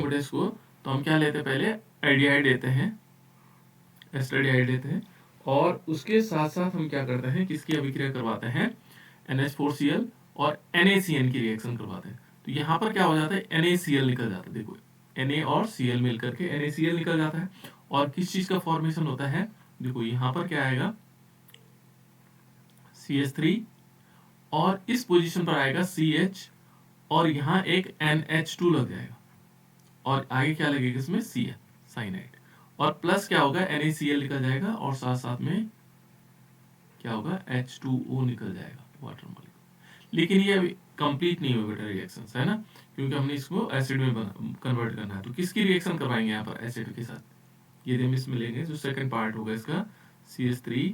बेटा इसको, तो हम क्या लेते हैं, पहले एल्डिहाइड लेते हैं, एस्टरडिहाइड लेते हैं, और उसके साथ साथ हम क्या करते हैं, किसकी अभिक्रिया करवाते हैं, NH4Cl और NaCN की रिएक्शन करवाते हैं। तो यहाँ पर क्या हो जाता है, NaCl निकल जाता है, देखो Na और Cl मिल करके NaCl निकल जाता है। और किस चीज का फॉर्मेशन होता है, देखो यहाँ पर क्या आएगा, CH3, और इस पोजीशन पर आएगा CH, और यहाँ एक NH2 लग जाएगा, और आगे क्या लगेगा इसमें, Cl, साइनाइड, और प्लस क्या होगा, NaCl निकल जाएगा, और साथ साथ में क्या होगा, H2O निकल जाएगा, वाटर मॉलिक्यूल। लेकिन ये अभी कंप्लीट नहीं हुआ बेटा रिएक्शन, है ना, क्योंकि हमने इसको एसिड में कन्वर्ट करना है। तो किसकी रिएक्शन करवाएंगे यहाँ पर एसिड के साथ, ये हम इसमें लेंगे, जो सेकंड पार्ट होगा इसका, CH3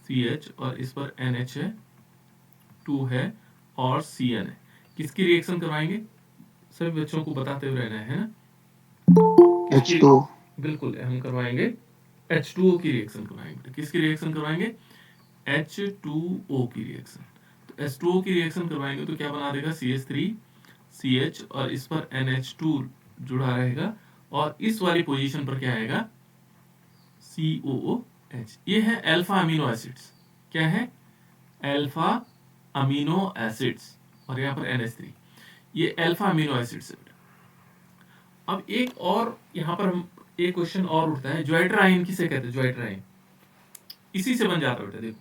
CH, और इस पर NH2 है और CN है। किसकी रिएक्शन करवाएंगे, सभी बच्चों को बताते हुए रहना है ना, H2O। बिल्कुल, हम करवाएंगे H2O की रिएक्शन करवाएंगे। किसकी रिएक्शन करवाएंगे, H2O की रिएक्शन। तो H2O की रिएक्शन करवाएंगे तो क्या बना देगा, CH3 CH, और इस पर NH2 जुड़ा रहेगा, और इस वाली पोजीशन पर क्या आएगा, COOH। ये है अल्फा अमीनो एसिड्स, क्या है, अल्फा अमीनो एसिड्स, और यहाँ पर NH3, ये अल्फा अमीनो एसिड्स है। अब एक और यहाँ पर हम एक क्वेश्चन और उठता है, ज्वाइट्राइन किसे कहते हैं, ज्वाइट्राइन इसी से बन जाता है बेटा, देखो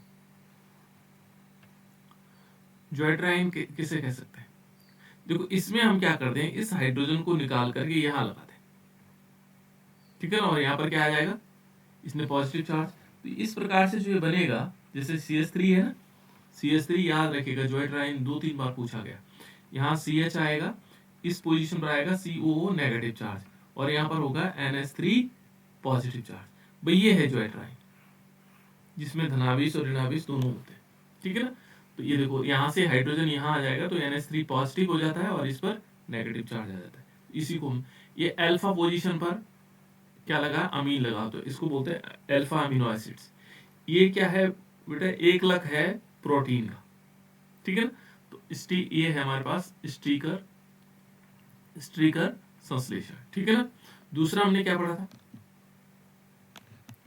ज्वाइट्राइन किसे कह सकते हैं, देखो इसमें हम क्या करते हैं, इस हाइड्रोजन को निकाल करके यहाँ लगाते हैं, ठीक है ना, और यहाँ पर क्या आ जाएगा, इसमें पॉजिटिव चार्ज। तो इस प्रकार से जो ये बनेगा, जैसे CH3 है ना, CH3 याद रखिएगा, ज्वाइट्राइन 2-3 बार पूछा गया, यहाँ CH आएगा, इस पोजीशन पर आएगा COO नेगेटिव चार्ज, और यहाँ पर होगा NH3 पॉजिटिव चार्ज। भाई ये है ज्वाइट्राइन, जिसमें धनावेश और ऋणावेश दोनों होते हैं, ठीक है ना। तो ये देखो यहाँ से हाइड्रोजन यहाँ आ जाएगा, तो NH3 पॉजिटिव हो जाता है, और इस पर नेगेटिव चार्ज आ जाता है। इसी को हम, ये अल्फा पोजीशन पर क्या लगा, अमीन लगा, तो इसको बोलते हैं अल्फा अमीनो एसिड्स। ये क्या है बेटा, एक लक है प्रोटीन का, ठीक है ना। तो ये है हमारे पास स्ट्रीकर, स्ट्रीकर संश्लेषण, ठीक है ना। दूसरा हमने क्या पढ़ा था,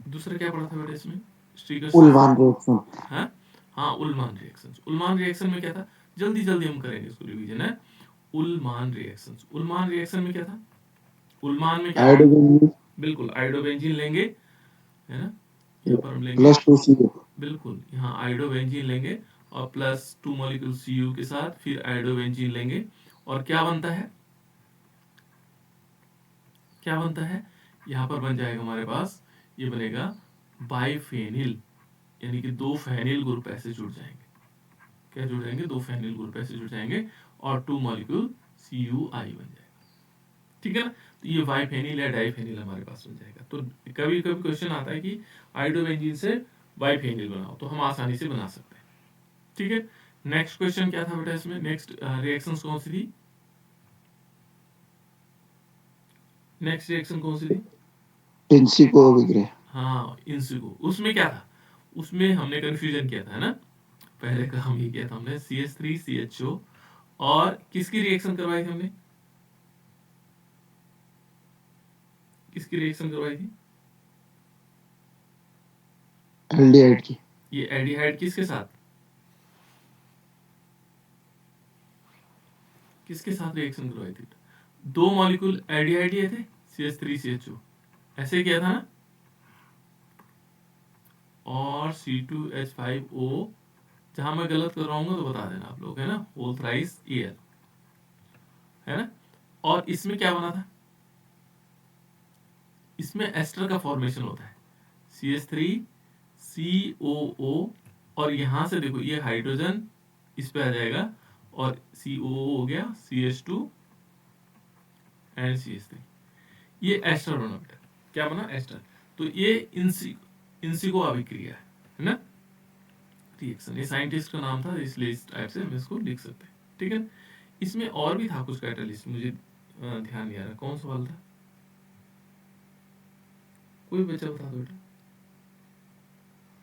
दूसरा क्या पढ़ा था बेटा इसमें, स्ट्रीकर उल्मान रिएक्शन। हाँ हाँ, उल्मान रिएक्शन। उल्मान रिएक्शन में क्या था, जल्दी जल्दी हम करेंगे इसको रिवीजन है। उल्मान रिएक्शन, उल्मान रिएक्शन में क्या था, उल्मान में क्या, आयोडोबेंजीन बिल्कुल आयोडोबेंजीन लेंगे, है ना, यहाँ पर हम लेंगे प्लस 2CO। बिल्कुल, यहाँ आयोडोबेंजीन लेंगे, और प्लस 2 मॉलिक्यूल Cu के साथ फिर आयोडोबेंजीन लेंगे, और क्या बनता है, क्या बनता है, यहाँ पर बन जाएगा हमारे पास, ये बनेगा बाइफेनिल, यानी कि 2 फेनिल ग्रुप ऐसे जुड़ जाएंगे, क्या जुड़ जाएंगे, 2 फेनिल ग्रुप ऐसे जुड़ जाएंगे, और 2 मॉलिक्यूल CuI बन जाएगा, ठीक है ना। तो ये बाइफेनिल या डाइफेनिल हमारे पास बन जाएगा। तो कभी कभी क्वेश्चन आता है कि आयोडोबेंजीन से बाइफेनिल बनाओ, तो हम आसानी से बना सकते हैं, ठीक है। नेक्स्ट क्वेश्चन क्या था बेटा इसमें, नेक्स्ट रिएक्शंस कौन सी थी, नेक्स्ट रिएक्शन कौन सी थी, इनसिको अभिक्रिया। हाँ इनसिको, उसमें क्या था, उसमें हमने कंफ्यूजन किया था, है ना, पहले काम ये किया था हमने, CH3 CHO, और किसकी रिएक्शन करवाई थी हमने, किसकी रिएक्शन करवाई थी, एल्डिहाइड की। ये एल्डिहाइड किसके साथ, किसके साथ रिएक्शन करवाई थी, 2 मॉलिक्यूल एल्डिहाइड ये थे, CH3 CHO, ऐसे किया था ना, और C2H5O, जहां मैं गलत कर रहा हूँ तो बता देना आप लोग, है ना, होल थ्राइस Al, है ना। और इसमें क्या बना था, इसमें एस्टर का फॉर्मेशन होता है, CH3 COO, और यहां से देखो ये हाइड्रोजन इस पे आ जाएगा, और COO हो गया, CH2 एंड CH3, ये एस्टर बना बेटा, क्या बना, एस्टर। तो ये इंसिको अभिक्रिया है ना, रिएक्शन, ये साइंटिस्ट का नाम था, इसलिए इस टाइप से हम इसको लिख सकते हैं, ठीक है। इसमें और भी था कुछ कैटालिस्ट, मुझे ध्यान नहीं आ रहा कौन सा वाला था, कोई बच्चा बता दो बेटा।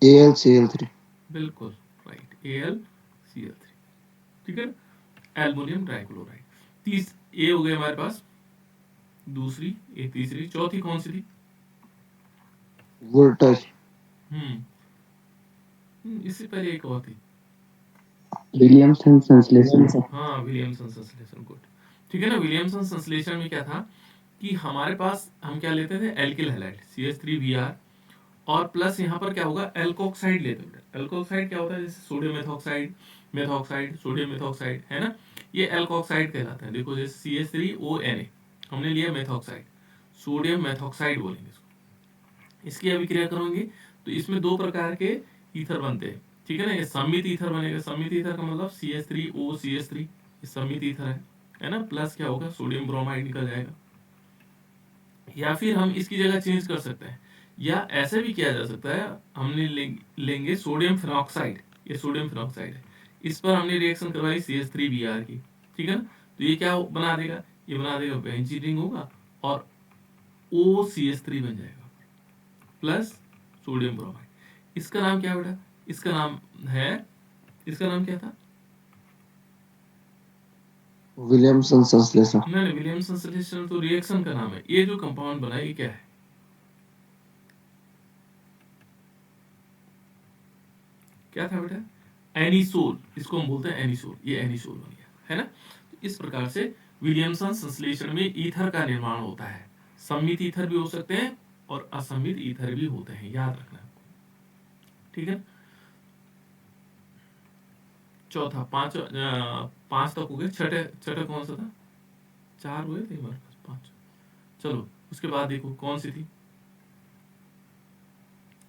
AlCl3। बिल्कुल राइट, AlCl3, ठीक है, एल्युमिनियम ट्राइक्लोराइड। तीस ये हो गए हमारे पास दूसरी, ये तीसरी, चौथी कौन सी थी? वोल्टेज, इससे पहले एक और थी। विलियमसन संश्लेषण, हाँ, विलियमसन संश्लेषण, गुड। ठीक है ना। विलियमसन संश्लेषण में क्या था कि हमारे पास हम क्या लेते थे, एल्किल हैलाइड CH3Br, और प्लस यहाँ पर क्या होगा, एल्कोक्साइड लेते थे। एल्कोक्साइड क्या होता है, जैसे sodium methoxide, methoxide, sodium methoxide, है ना, ये एल्कोक्साइड कहलाते हैं। देखो जैसे CH3ONA हमने लिया मेथॉक्साइड, सोडियम मेथॉक्साइड बोलेंगे इसको। इसकी अभिक्रिया करोगे तो इसमें दो प्रकार के ईथर बनते हैं। ठीक है ना, ये सम्मित ईथर बनेगा। सम्मित ईथर का मतलब CH3OCH3, ये सम्मित ईथर है ना। प्लस क्या होगा, सोडियम ब्रोमाइड निकल जाएगा। या फिर हम इसकी जगह चेंज कर सकते हैं, या ऐसे भी किया जा सकता है, हमने लेंगे सोडियम फिनॉक्साइड, ये सोडियम फिनॉक्साइड है, इस पर हमने रिएक्शन करवाई CH3Br की। ठीक है ना, तो ये क्या बना देगा, ये बना देगा बेंजीन रिंग होगा, और OCH3 बन जाएगा प्लस सोडियम ब्रोमाइड। इसका नाम क्या बेटा, इसका नाम है, इसका नाम क्या था? विलियमसन संश्लेषण, नहीं, विलियमसन संश्लेषण तो रिएक्शन का नाम है। ये जो कंपाउंड बना ये क्या है? क्या था बेटा? एनिसोल, इसको हम बोलते हैं एनिसोल। ये एनिसोल बन गया, है ना। तो इस प्रकार से विलियमसन संश्लेषण में ईथर का निर्माण होता है। सम्मित ईथर भी हो सकते हैं और असम्मित ईथर भी होते हैं, याद रखना। ठीक है, चौथा, पांच तक हो गए। छठे कौन सा था? चार हुए थे हमारे पास, पांच। चलो उसके बाद देखो कौन सी थी,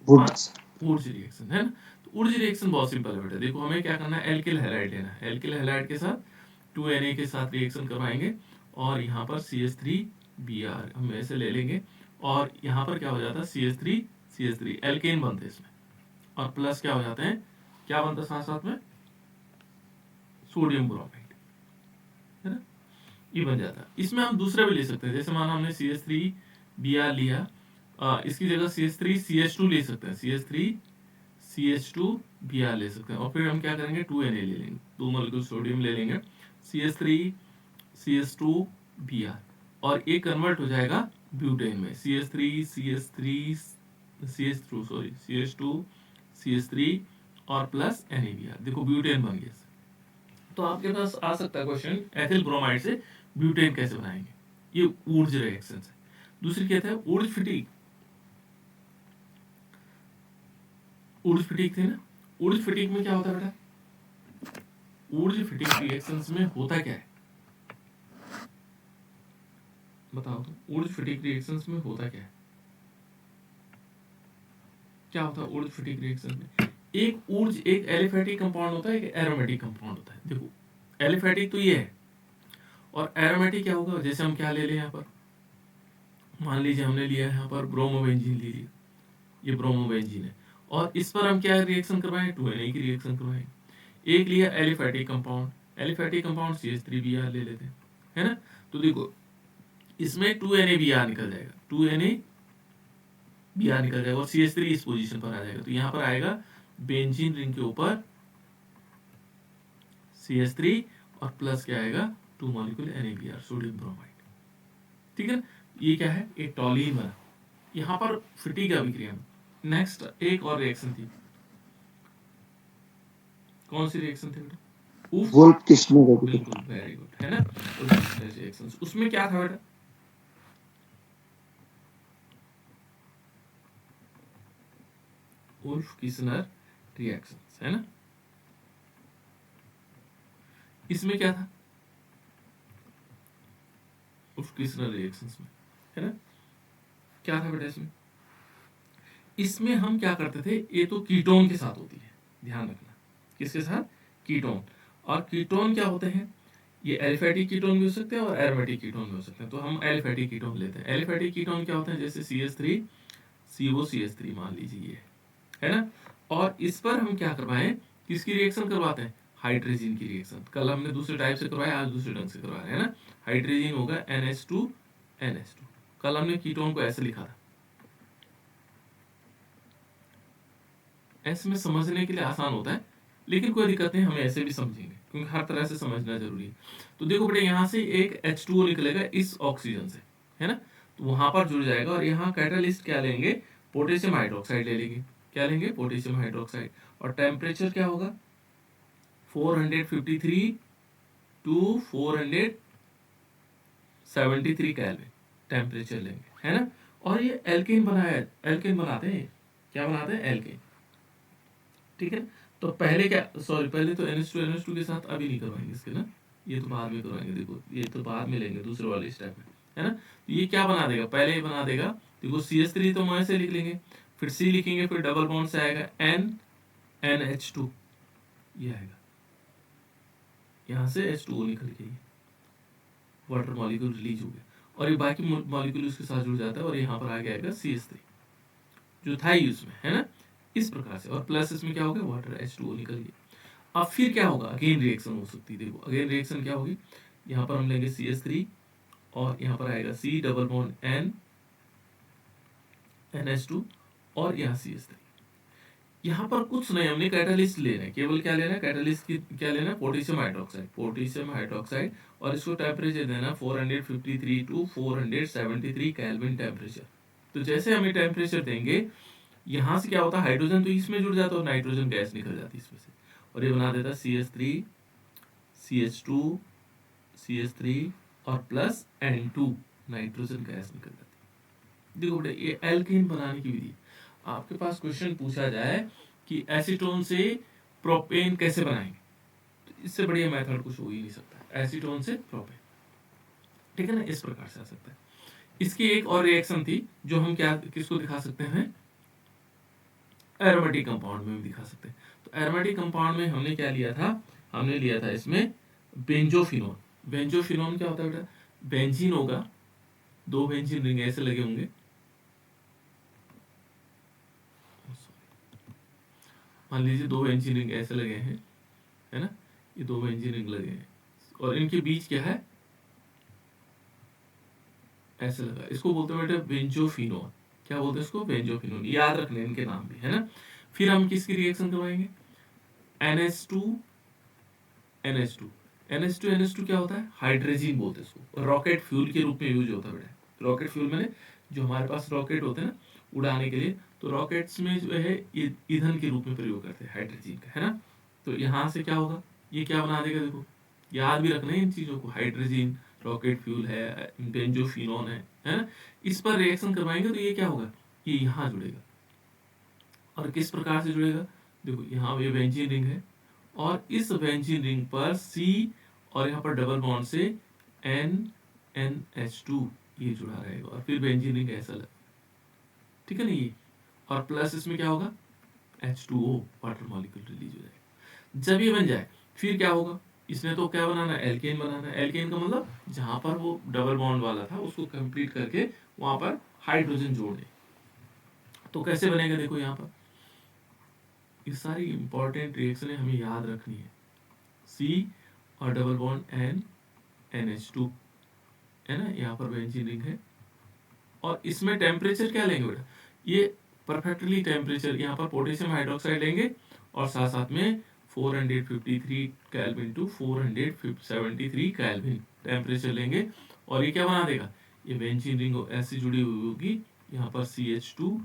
वुड्स, वुड्स रिएक्शन, है ना। तो वुड्स रिएक्शन बहुत सिंपल है बेटा। देखो हमें क्या करना है, एल्किल हैलाइड लेना है। एल्किल हैलाइड के साथ 2Na के साथ रिएक्शन करवाएंगे, और यहाँ पर CH3Br हम ऐसे ले लेंगे, और यहाँ पर क्या हो जाता है, CH3 एल्केन बनते हैं इसमें, और प्लस क्या हो जाते हैं, क्या बनता है साथ साथ में, सोडियम ब्रोमाइड, है ना, ये बन जाता है। इसमें हम दूसरा भी ले सकते हैं, जैसे माना हमने CH3Br लिया, इसकी जगह CH3CH2 ले सकते हैं, CH3CH2Br ले सकते हैं, और फिर हम क्या करेंगे, 2Na ले लेंगे, 2 मोलिक्यूल सोडियम ले लेंगे, CH3CH2Br, और ये कन्वर्ट हो जाएगा ब्यूटेन में, CH2 और प्लस NaBr, देखो ब्यूटेन बन गया। तो आपके पास आ सकता है क्वेश्चन, एथिल ब्रोमाइड से ब्यूटेन कैसे बनाएंगे, ये ऊर्ज रिएक्शन है। दूसरी क्या था, ऊर्ज फिटिक। ऊर्ज फिटिक थे ना, ऊर्ज फिटिक में क्या होता है बेटा, ऊर्ज फिटिक रिएक्शंस में होता क्या है, बताओ तो। ऊर्ज फिटिक रिएक्शंस में होता क्या है, क्या होता है ऊर्ज फिटिक रिएक्शन में? एक ऊर्ज, एक एलिफेटिक कंपाउंड होता है, एक एरोमेटिक कंपाउंड होता है। देखो एलिफेटिक तो ये है, और एरोमेटिक क्या होगा, जैसे हम क्या ले लें यहाँ पर, मान लीजिए हमने लिया है यहाँ पर ब्रोमोबेंजीन ले लिया, ये ब्रोमोबेंजीन है, और इस पर हम क्या रिएक्शन करवाएं, 2Na की रिएक्शन करवाएं। एक लिया aliphatic compound, aliphatic compound CH3Br ले लेते हैं, है ना। तो देखो इसमें 2NaBr निकल जाएगा, 2NaBr निकल जाएगा, और CH3 इस पोजीशन पर आ जाएगा। तो यहाँ पर आएगा बेंजीन रिंग के ऊपर CH3, और प्लस क्या आएगा, 2 मॉलिक्यूल NaBr, सोडियम ब्रोमाइड। ठीक है, ये क्या है, एक टॉलीन बना। यहाँ पर फिटिक अभिक्रिया। नेक्स्ट एक और रिएक्शन थी, कौन सी रिएक्शन थी बेटा? वोल्फ किस्नर अभिक्रिया, बिल्कुल, वेरी गुड, है ना। रिएक्शन उसमें क्या था बेटा, वुल्फ किस्नर रिएक्शंस, है ना। इसमें क्या था, वुल्फ किस्नर रिएक्शंस में, है ना, क्या था बेटा इसमें? इसमें हम क्या करते थे, ये तो कीटोन के साथ होती है, ध्यान रखना, किसके साथ, कीटोन। और कीटोन क्या होते हैं, ये एलिफेटिक कीटोन भी हो सकते हैं और एरोमेटिक कीटोन भी हो सकते हैं। तो हम एलिफेटिक कीटोन लेते हैं। एलिफेटिक कीटोन क्या होते हैं, जैसे CH3COCH3 मान लीजिए ये, है ना। और इस पर हम क्या करवाएं, किसकी रिएक्शन करवाते हैं, हाइड्रोजन की रिएक्शन। कल हमने दूसरे टाइप से करवाया, आज दूसरे ढंग से करवा रहे हैं ना। हाइड्रोजन होगा NH2NH2। कल हमने कीटोन को ऐसे लिखा था, ऐसे में समझने के लिए आसान होता है, लेकिन कोई दिक्कत नहीं, हम ऐसे भी समझेंगे क्योंकि हर तरह से समझना जरूरी है। तो देखो बेटे यहाँ से एक H2O निकलेगा इस ऑक्सीजन से, है ना, तो वहां पर जुड़ जाएगा। और यहाँ कैटालिस्ट क्या लेंगे, पोटेशियम हाइड्रोक्साइड ले लेंगे। क्या लेंगे, पोटेशियम हाइड्रोक्साइड। और टेम्परेचर क्या होगा, 453 टू 473 केल्विन टेम्परेचर लेंगे, है ना। और ये एल्केन बनाया, एल्केन बनाते हैं, क्या बनाते हैं, एल्केन। ठीक है, तो पहले क्या, सॉरी पहले तो NH2 के साथ अभी नहीं करवाएंगे इसके ना, ये तो बाद में करवाएंगे। देखो ये तो बाद में लेंगे दूसरे वाले स्टेप में, है ना। तो ये क्या बना देगा, पहले ये बना देगा, देखो CH3 तो हम ऐसे लिख लेंगे, फिर C लिखेंगे, फिर डबल बॉन्ड से आएगा NH2, ये आएगा, यहाँ से H2O निकल के वाटर मॉलिक्यूल रिलीज हो गया, और ये बाकी मॉलिक्यूल उसके साथ जुड़ जाता है, और यहाँ पर आ जाएगा CH3 जो था ही उसमें, है ना, इस प्रकार से। और प्लस इसमें क्या हो गया, वाटर H2O निकल गया। अब फिर क्या होगा, अगेन रिएक्शन हो सकती है। देखो अगेन रिएक्शन क्या होगी, यहाँ पर हम लेंगे CH3 और यहाँ पर आएगा C double bond N NH2 और यहाँ CH3। यहाँ पर कुछ नहीं, हमने कैटालिस्ट लेना है, केवल क्या लेना है, कैटालिस्ट की क्या लेना है, पोटेशियम हाइड्रोक्साइड, पोटेशियम हाइड्रोक्साइड। और इसको टेम्परेचर देना 453 टू 473 केल्विन टेम्परेचर। तो जैसे हमें टेम्परेचर देंगे, यहाँ से क्या होता है, हाइड्रोजन तो इसमें जुड़ जाता है और नाइट्रोजन गैस निकल जाती है इसमें से, और ये बना देता है CH3 CH2 CH3 और प्लस N2, नाइट्रोजन गैस निकल जाती है। देखो बेटा, ये एल्केन बनाने की विधि। आपके पास क्वेश्चन पूछा जाए कि एसीटोन से प्रोपेन कैसे बनाएंगे, तो इससे बढ़िया मेथड कुछ हो ही नहीं सकता, एसीटोन से प्रोपेन। ठीक है ना, इस प्रकार से आ सकता है। इसकी एक और रिएक्शन थी जो हम क्या किसको दिखा सकते हैं, एरोमेटिक कंपाउंड में भी दिखा सकते हैं। तो एरोमेटिक कंपाउंड में हमने क्या लिया था, हमने लिया था इसमें बेंजोफिनोन। बेंजोफिनोन क्या होता है बेटा, बेंजीन होगा, 2 बेंजीन रिंग ऐसे लगे होंगे, मान लीजिए 2 बेंजीन रिंग ऐसे लगे हैं, है ना, ये 2 बेंजीन रिंग लगे हैं, और इनके बीच क्या है, ऐसे लगा, इसको बोलते हैं बेटा बेंजोफिनोन। क्या बोलते हैं इसको, बेंजोफिनोन। याद रखने इनके नाम भी, है ना। फिर हम किसकी रिएक्शन करवाएंगे, NH2 NH2 NH2 NH2 क्या होता है, हाइड्रोजन बोलते हैं इसको, रॉकेट फ्यूल के रूप में यूज होता है बेटा। रॉकेट फ्यूल मैंने, जो हमारे पास रॉकेट होते हैं ना उड़ाने के लिए, तो रॉकेट्स में जो है ईंधन के रूप में प्रयोग करते हैं हाइड्रोजन का, है ना। तो यहाँ से क्या होगा, ये क्या बना देगा, देखो याद भी रखना है इन चीजों को, हाइड्रोजन, रॉकेट फ्यूल है, बेंजोफिनोन है ना। इस पर रिएक्शन करवाएंगे तो ये क्या होगा, ये यहाँ जुड़ेगा। और किस प्रकार से जुड़ेगा, देखो यहाँ ये बेंजीन रिंग है, और इस बेंजीन रिंग पर C और यहाँ पर डबल बॉन्ड से NH2 ये जुड़ा रहेगा, और फिर बेंजीन रिंग ऐसा लग, ठीक है ना ये। और प्लस इसमें क्या होगा, H2O वाटर मॉलिक्यूल रिलीज हो जाएगा। जब ये बन जाए फिर क्या होगा, इसने तो क्या बनाना है, एल्केन बनाना है। एल्केन का मतलब जहां पर वो डबल बॉन्ड वाला था उसको कंप्लीट करके वहां पर हाइड्रोजन जोड़ दे। तो कैसे बनेगा, देखो यहाँ पर ये सारी इंपॉर्टेंट रिएक्शनें हमें याद रखनी है। C और डबल बॉन्ड N NH2, है ना, यहाँ पर बेंजीन रिंग है, और इसमें टेम्परेचर क्या लेंगे बेटा, ये परफेक्टली टेम्परेचर, यहाँ पर पोटेशियम हाइड्रोक्साइड लेंगे, और साथ साथ में 453 केल्विन टू 473 केल्विन टेम्परेचर लेंगे, और ये क्या बना देगा, ये बेंजीन रिंग ऐसी जुड़ी हुई होगी, यहाँ पर CH2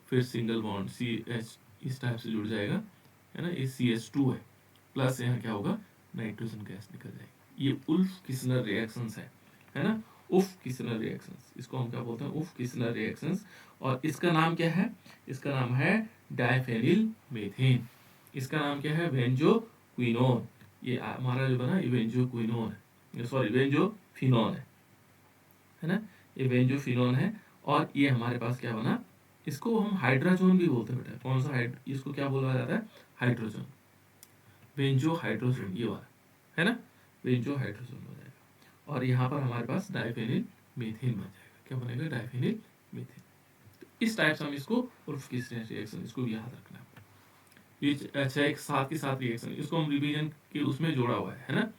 फिर सिंगल बॉन्ड CH इस टाइप से जुड़ जाएगा, है ना, ये CH2 है, प्लस यहाँ क्या होगा, नाइट्रोजन गैस निकल जाएगी। ये उल्फ किस्नर रिएक्शंस है ना, उफ किस्नर रिएक्शंस, इसको हम क्या बोलते हैं, उफ किस्नर रिएक्शंस। और इसका नाम क्या है, इसका नाम है डाइफेनिल मीथेन। इसका नाम क्या है, बेंजोक्विनोन। ये हमारा जो बना ये बेंजोक्विनोन है, सॉरी बेंजोफिनोन है ना, ये बेंजोफिनोन है। और ये हमारे पास क्या बना, इसको हम हाइड्रोजन भी बोलते हैं बेटा। कौन सा इसको क्या बोला जाता है, हाइड्रोजन, बेंजो हाइड्रोजन, ये वाला, है ना, बेंजो हाइड्रोजन हो जाएगा। और यहाँ पर हमारे पास डाइफेनिल मीथेन बन जाएगा, क्या बनेगा, डाइफेनिल मीथेन। तो इस टाइप से हम इसको उल्फ किस्नर रिएक्शन, इसको भी याद रखना है। ये अच्छा एक साथ के साथ रिएक्शन, इसको हम रिवीजन के उसमें जोड़ा हुआ है ना।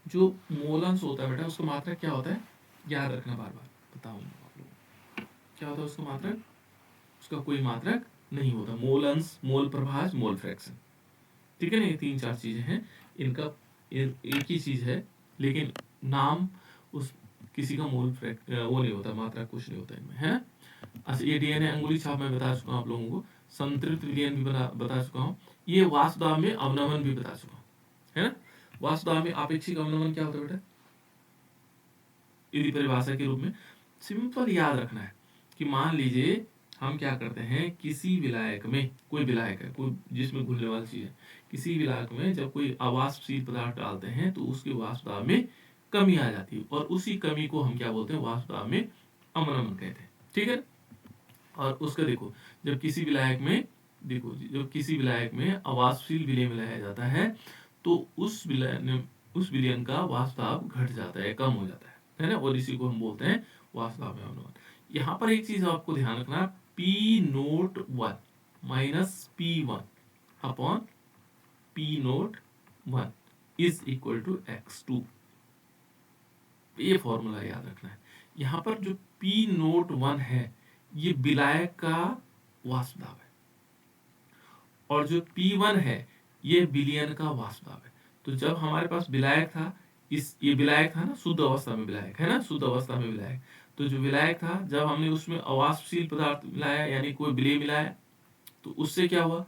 जो मोलन्स होता है बेटा, उसका मात्रक क्या होता है, याद रखना, बार बार बताऊंगा आप लोगों को क्या होता है उसका मात्रक, उसका कोई मात्रक नहीं होता। मोलन्स, मोल प्रभाज, मोल फ्रैक्शन, ठीक है ना, ये 3-4 चीजें हैं, इनका एक ही चीज है, लेकिन नाम उस किसी का मोल वो नहीं होता, मात्रा कुछ नहीं होता इनमें, है ना। अच्छा, ये डीएनए अंगुली छाप मैं बता चुका हूँ आप लोगों को, संतृप्त विलयन भी बता चुका हूँ, ये वासुदाव में अवनमन भी बता चुका हूँ, है ना। वासुदाव में आपेक्षिक अवनमन क्या होता है बेटा, यदि परिभाषा के रूप में सिंपल याद रखना है कि मान लीजिए हम क्या करते हैं, किसी विलायक में, कोई विलायक है, कोई जिसमें घुलने वाली चीज है, किसी विलायक में जब कोई अवाष्पशील पदार्थ डालते हैं तो उसके वाष्पदाब में कमी आ जाती है, और उसी कमी को हम क्या बोलते हैं, वाष्पदाब में अवनमन कहते हैं, ठीक है। और उसका देखो, जब किसी विलायक में, देखो जब किसी विलायक में अवाष्पशील विलय मिलाया जाता है तो उस विलयन का वाष्पदाब घट जाता है, कम हो जाता है ना, और इसी को हम बोलते हैं वाष्पदाब में अवनमन। यहाँ पर एक चीज आपको ध्यान रखना, p nought one minus p one upon p nought one is equal to x2, ये फॉर्मूला याद रखना है। यहाँ पर जो पी नोट वन है ये विलायक का वाष्पदाब है, और जो P1 है ये विलयन का वाष्पदाब है। तो जब हमारे पास विलायक था, ये विलायक था ना, शुद्ध अवस्था में विलायक है ना, शुद्ध अवस्था में विलायक, तो जो विलायक था जब हमने उसमें अवाष्पशील पदार्थ मिलाया यानी कोई विलय मिलाया तो उससे क्या हुआ,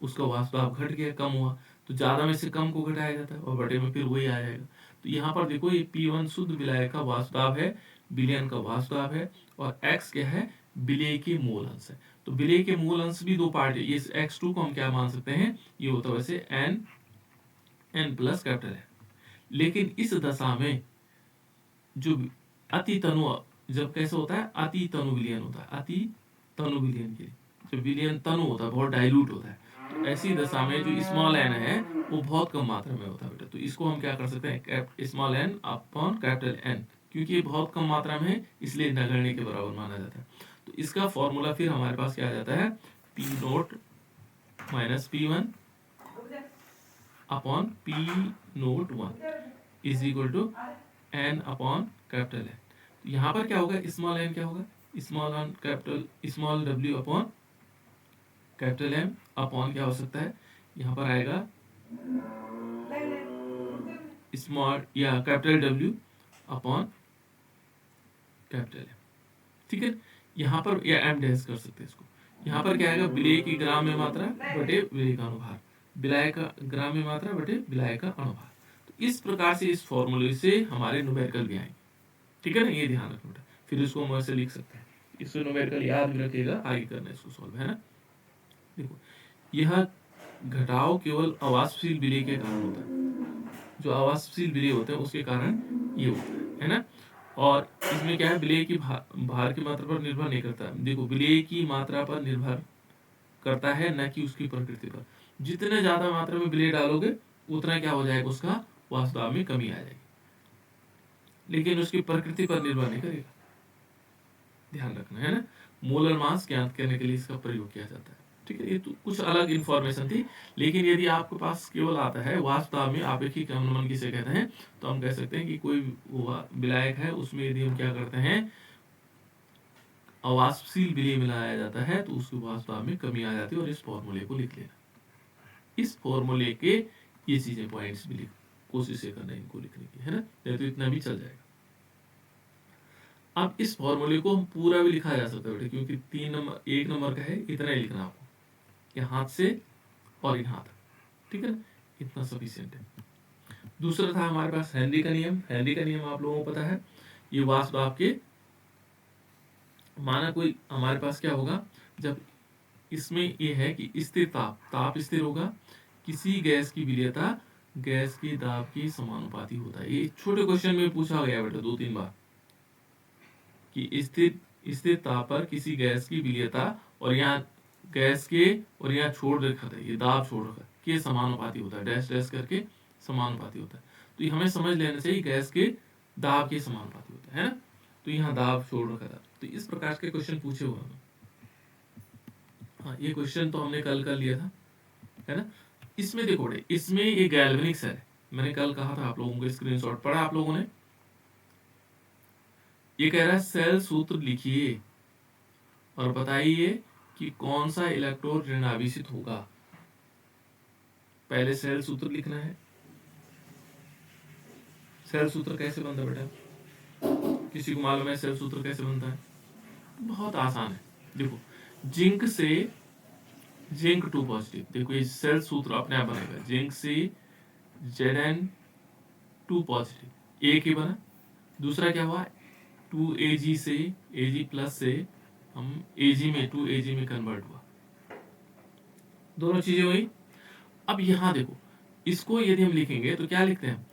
उसका वाष्पदाब घट गया, कम हुआ। तो ज्यादा में से कम को घटाया जाता है और बटे में फिर वही आ जाएगा। तो यहाँ पर देखो ये P1 शुद्ध विलायक का वाष्पदाब है, विलयन का वाष्पदाब है, और x क्या है, विलय के मूल अंश है। तो विलय के मूल अंश भी दो पार्ट है, इस x2 को हम क्या मान सकते हैं, ये होता है वैसे n प्लस कैपिटल है। लेकिन इस दशा में जो अति तनु, जब कैसे होता है, अति तनु विलयन होता है, अति तनु विलयन के लिए जब विलयन तनु होता है, बहुत डाइल्यूट होता है, तो ऐसी दशा में जो स्मॉल n है वो बहुत कम मात्रा में होता है बेटा। तो इसको हम क्या कर सकते हैं, small n upon capital N, क्योंकि ये बहुत कम मात्रा में है इसलिए नगण्य के बराबर माना जाता है। तो इसका फॉर्मूला फिर हमारे पास क्या आ जाता है, p nought minus P1 upon p nought one is equal to n upon capital N। तो यहाँ पर क्या होगा, स्मॉल n क्या होगा, small n capital small w upon capital M upon क्या हो सकता है, यहाँ पर आएगा स्मॉल या capital W upon capital M, ठीक है। यहाँ पर या m डैश कर सकते हैं इसको। यहाँ पर क्या आएगा, विलय की ग्राम में मात्रा बटे विलय का अनुभार, विलायक का ग्राम में मात्रा बटे विलायक का अनुभार। तो इस प्रकार से इस फॉर्मूले से हमारे न्यूमेरिकल भी आएंगे, ठीक है ना, ये ध्यान रखना बेटा। फिर इसको हम ऐसे लिख सकते हैं, इसको न्यूमेरिकल याद भी रखिएगा, आगे करना इसको सॉल्व, है ना। देखो यह घटाव केवल अवाष्पशील विलय के कारण होता है, जो अवाष्पशील विलय होते हैं उसके कारण ये होता है ना। और इसमें क्या है, विलय की भार की मात्रा पर निर्भर नहीं करता। देखो विलय की मात्रा पर निर्भर करता है, न कि उसकी प्रकृति पर। जितने ज्यादा मात्रा में विलय डालोगे उतना क्या हो जाएगा, उसका वाष्पदाब में कमी आ जाएगी, लेकिन उसकी प्रकृति पर निर्भर नहीं करेगा, ध्यान रखना है ना। मोलर मास ज्ञात करने के लिए इसका प्रयोग किया जाता है, ठीक है। ये तो कुछ अलग इंफॉर्मेशन थी, लेकिन यदि आपके पास केवल आता है वाष्पदाब में आपेक्षिक अवनमन किसे कहते हैं, तो हम कह सकते हैं कि कोई विलायक है उसमें यदि हम क्या करते हैं, अवाष्पशील विलय मिलाया जाता है तो उसके वाष्पदाब में कमी आ जाती है, और इस फॉर्मूले को लिख लेना। इस फॉर्मूले के ये चीजें पॉइंट्स भी लिख, कोशिश करना इनको लिखने की, है ना, नहीं तो इतना भी चल जाएगा। अब इस फॉर्मूले को हम पूरा भी लिखा जा सकता है बेटा, क्योंकि 1 नंबर का है, इतना ही लिखना आपको, यहाँ हाथ से और यहाँ तक, ठीक है ना, इतना सफिशिएंट है। दूसरा था हमारे पास हेनरी का नियम। हेनरी का नियम आप लोगों को पता है, ये वाष्पदाब के, माना कोई हमारे पास क्या होगा, जब इसमें ये है कि स्थिर ताप स्थिर होगा, किसी गैस की विलयता गैस की दाब के समानुपाती होता है। ये छोटे क्वेश्चन में पूछा गया बेटा 2-3 बार, कि स्थिर ताप पर किसी गैस की विलयता, और यहाँ गैस के, और यहाँ छोड़ रखा था, ये दाब छोड़ रखा के समानुपाती होता है, डैश डैश करके समानुपाती होता है। तो ये हमें समझ लेना चाहिए, गैस के दाब के समानुपाती होता है ना। तो यहाँ दाब छोड़ रखा था, तो इस प्रकार के क्वेश्चन पूछे हुए हैं। हाँ, ये क्वेश्चन तो हमने कल कर लिया था, है ना। इसमें देखो बड़े, इसमें ये गैल्वेनिक सेल है, मैंने कल कहा था आप लोगों को, स्क्रीनशॉट पढ़ा आप लोगों ने। ये कह रहा है सेल सूत्र लिखिए और बताइए कि कौन सा इलेक्ट्रॉन ऋणावेशित होगा। पहले सेल सूत्र लिखना है। सेल सूत्र कैसे बनता बेटा, किसी को मालूम है सेल सूत्र कैसे बनता है? बहुत आसान है। देखो जिंक से जिंक 2 पॉजिटिव, देखो ये सेल सूत्र अपने आप बनेगा। जिंक से Zn2 पॉजिटिव, एक ही बना। दूसरा क्या हुआ, 2Ag से Ag प्लस से हम Ag में 2Ag में कन्वर्ट हुआ, दोनों चीजें हुई। अब यहाँ देखो, इसको यदि हम लिखेंगे तो क्या लिखते हैं,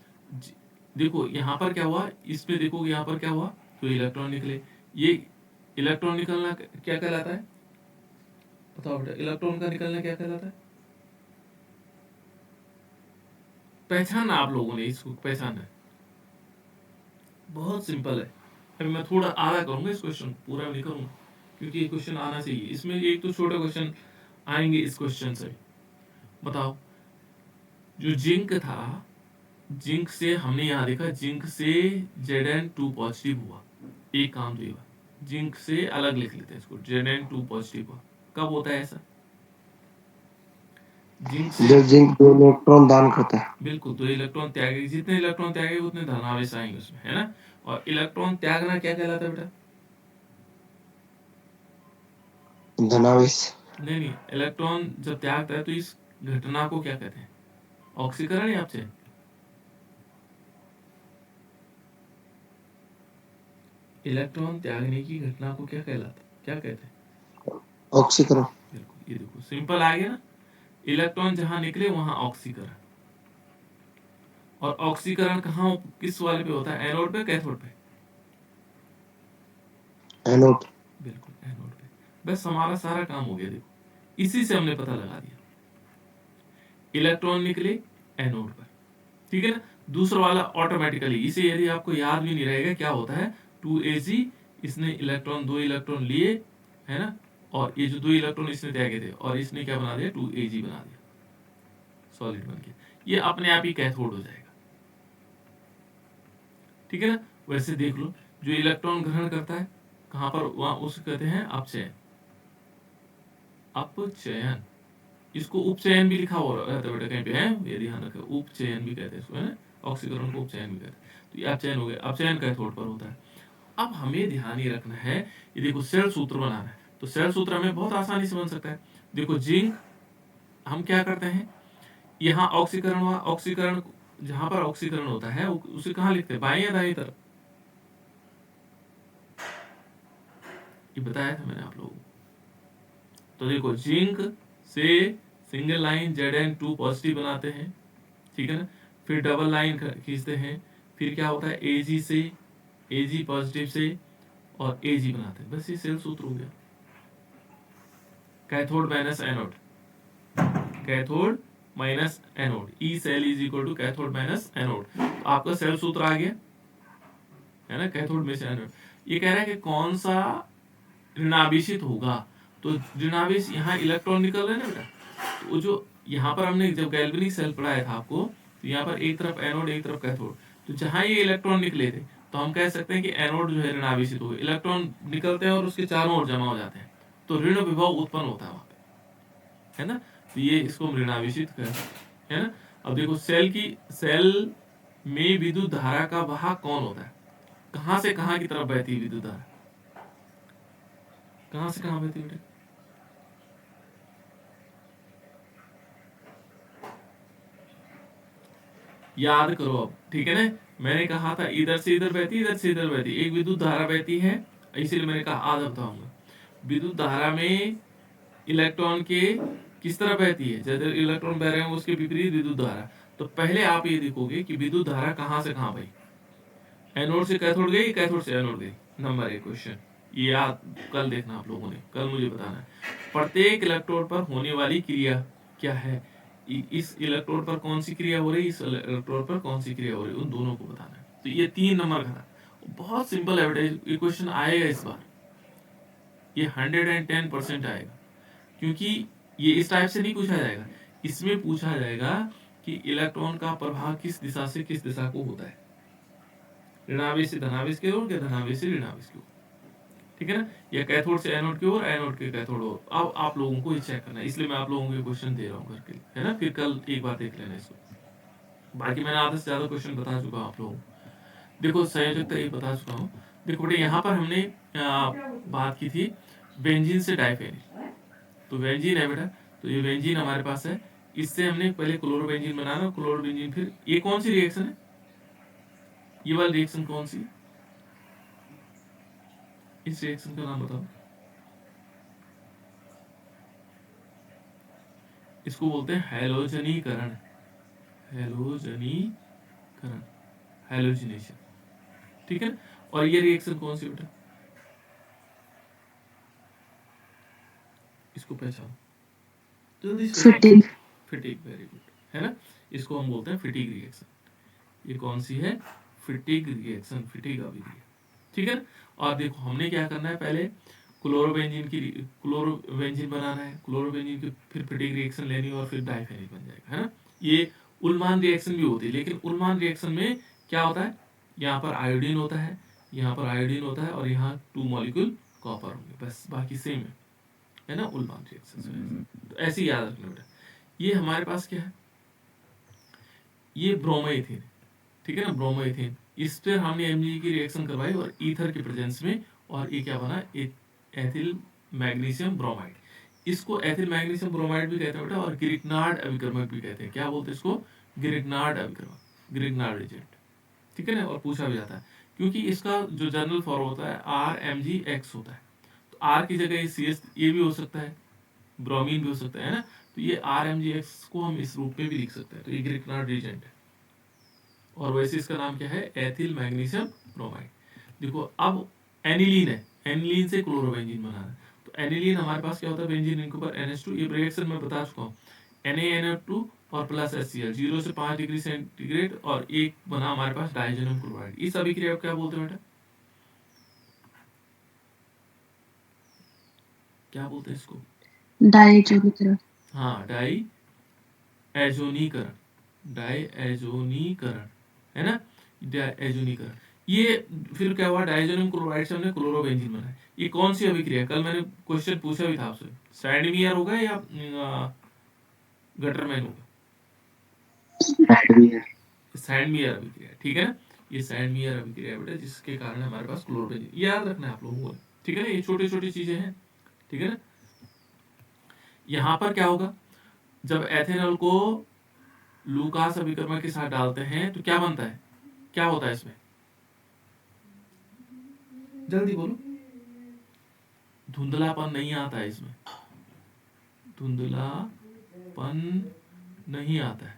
देखो यहाँ पर क्या हुआ, इसमें देखो यहाँ पर क्या हुआ, तो इलेक्ट्रॉन निकले। ये इलेक्ट्रॉन निकलना क्या कहलाता है, बताओ बेटा, इलेक्ट्रॉन का निकलना क्या कहलाता है? पहचाना आप लोगों ने, इसको पहचाना है, बहुत सिंपल है। अभी मैं थोड़ा आधा करूंगा इस क्वेश्चन, पूरा नहीं करूंगा क्योंकि ये क्वेश्चन आना चाहिए। इसमें एक तो छोटे क्वेश्चन आएंगे इस क्वेश्चन से। बताओ, जो जिंक था, जिंक से हमने यहाँ देखा, जिंक से Zn2 पॉजिटिव हुआ, एक काम तो ये हुआ। जिंक से अलग लिख लेते हैं इसको, Zn2 पॉजिटिव हुआ, कब होता है ऐसा? जिंक से जब जिंक 2 इलेक्ट्रॉन दान करता है। बिल्कुल, तो इलेक्ट्रॉन त्यागे, जितने इलेक्ट्रॉन त्यागे उतने धनावेश आएंगे उसमें, है ना। और इलेक्ट्रॉन त्यागना क्या कहलाता है बेटा? धनावेश। नहीं नहीं, इलेक्ट्रॉन जब त्यागता है तो इस घटना को क्या कहते हैं, ऑक्सीकरण या अपचयन? इलेक्ट्रॉन त्यागने की घटना को क्या कहलाता, क्या कहते हैं? ऑक्सीकरण। बिल्कुल, ये देखो सिंपल आ गया ना। इलेक्ट्रॉन जहां निकले वहां ऑक्सीकरण। और ऑक्सीकरण कहाँ, किस वाले पे होता है, एनोड पे कैथोड पे? एनोड। बिल्कुल एनोड पे। बस हमारा सारा काम हो गया, देखो इसी से हमने पता लगा दिया, इलेक्ट्रॉन निकले एनोड पर, ठीक है ना। दूसरा वाला ऑटोमेटिकली, इसे यदि आपको याद भी नहीं रहेगा क्या होता है, 2Ag, इसने इलेक्ट्रॉन, 2 इलेक्ट्रॉन लिए, है ना, और ये जो 2 इलेक्ट्रॉन इसने त्यागे थे, और इसने क्या बना दिया, 2Ag बना दिया, सॉलिड बन गया। ये अपने आप ही कैथोड हो जाएगा, ठीक है ना। वैसे देख लो, जो इलेक्ट्रॉन ग्रहण करता है कहां पर, वहां उसको कहते हैं अपचयन, अपचयन। इसको उपचयन भी लिखा हुआ रहता है बेटा कहीं पे, है ये ध्यान रखें, उपचयन भी कहते हैं इसको, है ना, ऑक्सीकरण को उपचयन भी कहते हैं। तो ये अपचयन हो गया, अपचयन कैथोड पर होता है। अब हमें ध्यान ये रखना है, ये देखो सेल सूत्र बनाना है, तो सेल सूत्र हमें बहुत आसानी से बन सकता है। देखो जिंक, हम क्या करते हैं, यहाँ ऑक्सीकरण हुआ, ऑक्सीकरण जहां पर ऑक्सीकरण होता है उसे कहाँ लिखते हैं, बाएं या दाएं तरफ? ये बताया था मैंने आप लोगों को। तो देखो जिंक से सिंगल लाइन Zn2 पॉजिटिव बनाते हैं, ठीक है ना, फिर डबल लाइन खींचते हैं, फिर क्या होता है, Ag से, Ag पॉजिटिव से और Ag बनाते हैं, बस ये सेल सूत्र हो गया। Cathode minus anode, cathode minus anode, E cell is equal to cathode minus anode. तो आपका सेल सूत्र आ गया, है ना, कैथोड में से एनोड। ये कह रहा है कि कौन सा ऋणावेशित होगा, तो ऋणावेश, यहाँ इलेक्ट्रॉन निकल रहे हैं ना बेटा, तो जो यहाँ पर हमने जब गैल्वेनिक सेल पढ़ाया था आपको, तो यहाँ पर एक तरफ एनोड एक तरफ कैथोड, तो जहाँ ये इलेक्ट्रॉन निकले थे तो हम कह सकते हैं कि एनोड जो है ऋणावेशित हो गया, इलेक्ट्रॉन निकलते हैं और उसके चारों ओर जमा हो जाते हैं, तो ऋण विभव उत्पन्न होता है वहां पे, है ना। तो ये इसको हम ऋणावेशित कहते हैं, है ना। अब देखो सेल में विद्युत धारा का वाहक कौन होता है, कहां से कहां की तरफ बहती है विद्युत धारा, कहां से कहां बहती है बेटा? याद करो अब, ठीक है ना। मैंने कहा था इधर से इधर बहती, इधर से इधर बहती, एक विद्युत धारा बहती है, इसीलिए मैंने कहा आधा बताऊंगा। विद्युत धारा में इलेक्ट्रॉन के किस तरह बहती है, जैसे इलेक्ट्रॉन बह रहे हैं उसके विपरीत विद्युत धारा। तो पहले आप ये देखोगे कि विद्युत धारा कहां से कहां बही, एनोड से कैथोड गई, कैथोड से एनोड गई। नंबर 1 क्वेश्चन, ये याद कल देखना आप लोगों ने, कल मुझे बताना है। प्रत्येक इलेक्ट्रोड पर होने वाली क्रिया क्या है, इस इलेक्ट्रोड पर कौन सी क्रिया हो रही, इस इलेक्ट्रोड पर कौन सी क्रिया हो रही, उन दोनों को बताना है। तो ये 3 नंबर का था, बहुत सिंपल है बेटा, ये क्वेश्चन आएगा इस बार, ये 110% आएगा, क्योंकि ये इस टाइप से नहीं पूछा जाएगा, इसमें पूछा जाएगा कि इलेक्ट्रॉन का प्रभाव किस दिशा से किस दिशा को होता है, ऋणावेश से धनावेश की ओर या धनावेश से ऋणावेश की ओर, ठीक है ना, या कैथोड से एनोड की ओर, एनोड के कैथोड ओर। अब आप लोगों को ये चेक करना है, इसलिए मैं आप लोगों को ये क्वेश्चन दे रहा हूँ करके, है ना, फिर कल एक बार देख लेना इसको। बाकी मैंने आधे से ज्यादा क्वेश्चन बता चुका हूँ आप लोगों को। देखो संयोजकता ये बता चुका हूँ। देखो बेटे यहाँ पर हमने बात की थी बेंजीन से डाइफेनिल। तो बेंजीन है बेटा, तो ये बेंजीन हमारे पास है, इससे हमने पहले क्लोरोबेंजीन बनाना, क्लोरोबेंजीन फिर ये कौन सी रिएक्शन है, ये वाली रिएक्शन कौन सी है, इस रिएक्शन का नाम बताओ। इसको बोलते हैं हैलोजनीकरण, हैलोजनीकरण, हैलोजिनेशन, ठीक है। और ये रिएक्शन कौन सी बेटा, इसको पहचानो जल्दी से। फिटिंग। फिटिग, वेरी गुड, है ना। इसको हम बोलते हैं फिटिग रिएक्शन। ये कौन सी है, फिटिग रिएक्शन, फिटिग अभिक्रिया, ठीक है। और देखो हमने क्या करना है, पहले क्लोरोबेंजीन बनाना है, क्लोरोबेंजीन की फिर फिटिग रिएक्शन लेनी है और फिर डाइफेनिल बन जाएगा, है ना। ये उल्मान रिएक्शन भी होती है, लेकिन उल्मान रिएक्शन में क्या होता है, यहाँ पर आयोडीन होता है, यहाँ पर आयोडीन होता है और यहाँ 2 मॉलिक्यूल कॉपर होंगे, बस बाकी सेम है ना उल्मान रिएक्शन। तो ऐसे ही याद रखना बेटा। ये हमारे पास क्या है, ये ब्रोमोएथेन, ठीक है ना, ब्रोमोएथेन। इस पर हमने एमजी की रिएक्शन करवाई और ईथर के प्रेजेंस में, और ये क्या बना, एथिल मैग्नीशियम ब्रोमाइड। इसको एथिल मैग्नीशियम ब्रोमाइड भी कहते हैं बेटा, और ग्रिग्नार्ड अभिक्रमक भी कहते हैं। क्या बोलते हैं इसको, ग्रिग्नार्ड अभिक्रमक, ग्रिग्नार्ड एजेंट, ठीक है ना। और पूछा भी जाता है क्योंकि इसका जो जनरल फॉर्म होता है RMgX होता है, तो R की जगह CS ये भी हो सकता है, ब्रोमीन भी हो सकता है ना। तो ये RMgX को हम इस रूप में भी लिख सकते हैं, तो ये ग्रिग्नार्ड एजेंट है। और वैसे इसका नाम क्या है, एथिल मैग्नीशियम ब्रोमाइड। देखो अब एनिलीन है, एनिलीन से क्लोरोबेंजीन बना है। तो एनिलीन हमारे पास क्या होता है, बेंजीन इनके ऊपर NH2, ये रिएक्शन मैं बता चुका हूँ, NaNO2 और प्लस HCl, 0 से 5 डिग्री सेंटीग्रेड, और एक बना हमारे पास डाइजेनम क्लोराइड। इस अभिक्रिया को क्या बोलते हैं बेटा, क्या बोलते हैं इसको, डाइजोनीकरण। हाँ डाई एजोनीकरण, डायएजोनीकरण, है ना, डायएजोनीकरण। ये फिर क्या हुआ, डाइजेनम क्लोराइड से हमने क्लोरोबेंजीन बनाया। ये कौन सी अभिक्रिया, कल मैंने क्वेश्चन पूछा भी था आपसे, सैंडमियर होगा या गटरमैन होगा, सैंडमियर अभिक्रिया, ठीक है ना। ये सैंडमियर अभिक्रिया बेटा, जिसके कारण हमारे पास क्लोरोबेंजीन, याद रखना है आप लोगों को, ठीक है ना। ये छोटी छोटी चीजें हैं, ठीक है ना। यहाँ पर क्या होगा, जब एथेनॉल को लूकास अभिक्रमक के साथ डालते हैं तो क्या बनता है, क्या होता है इसमें, जल्दी बोलो। धुंधलापन नहीं आता है इसमें, धुंधलापन नहीं आता है,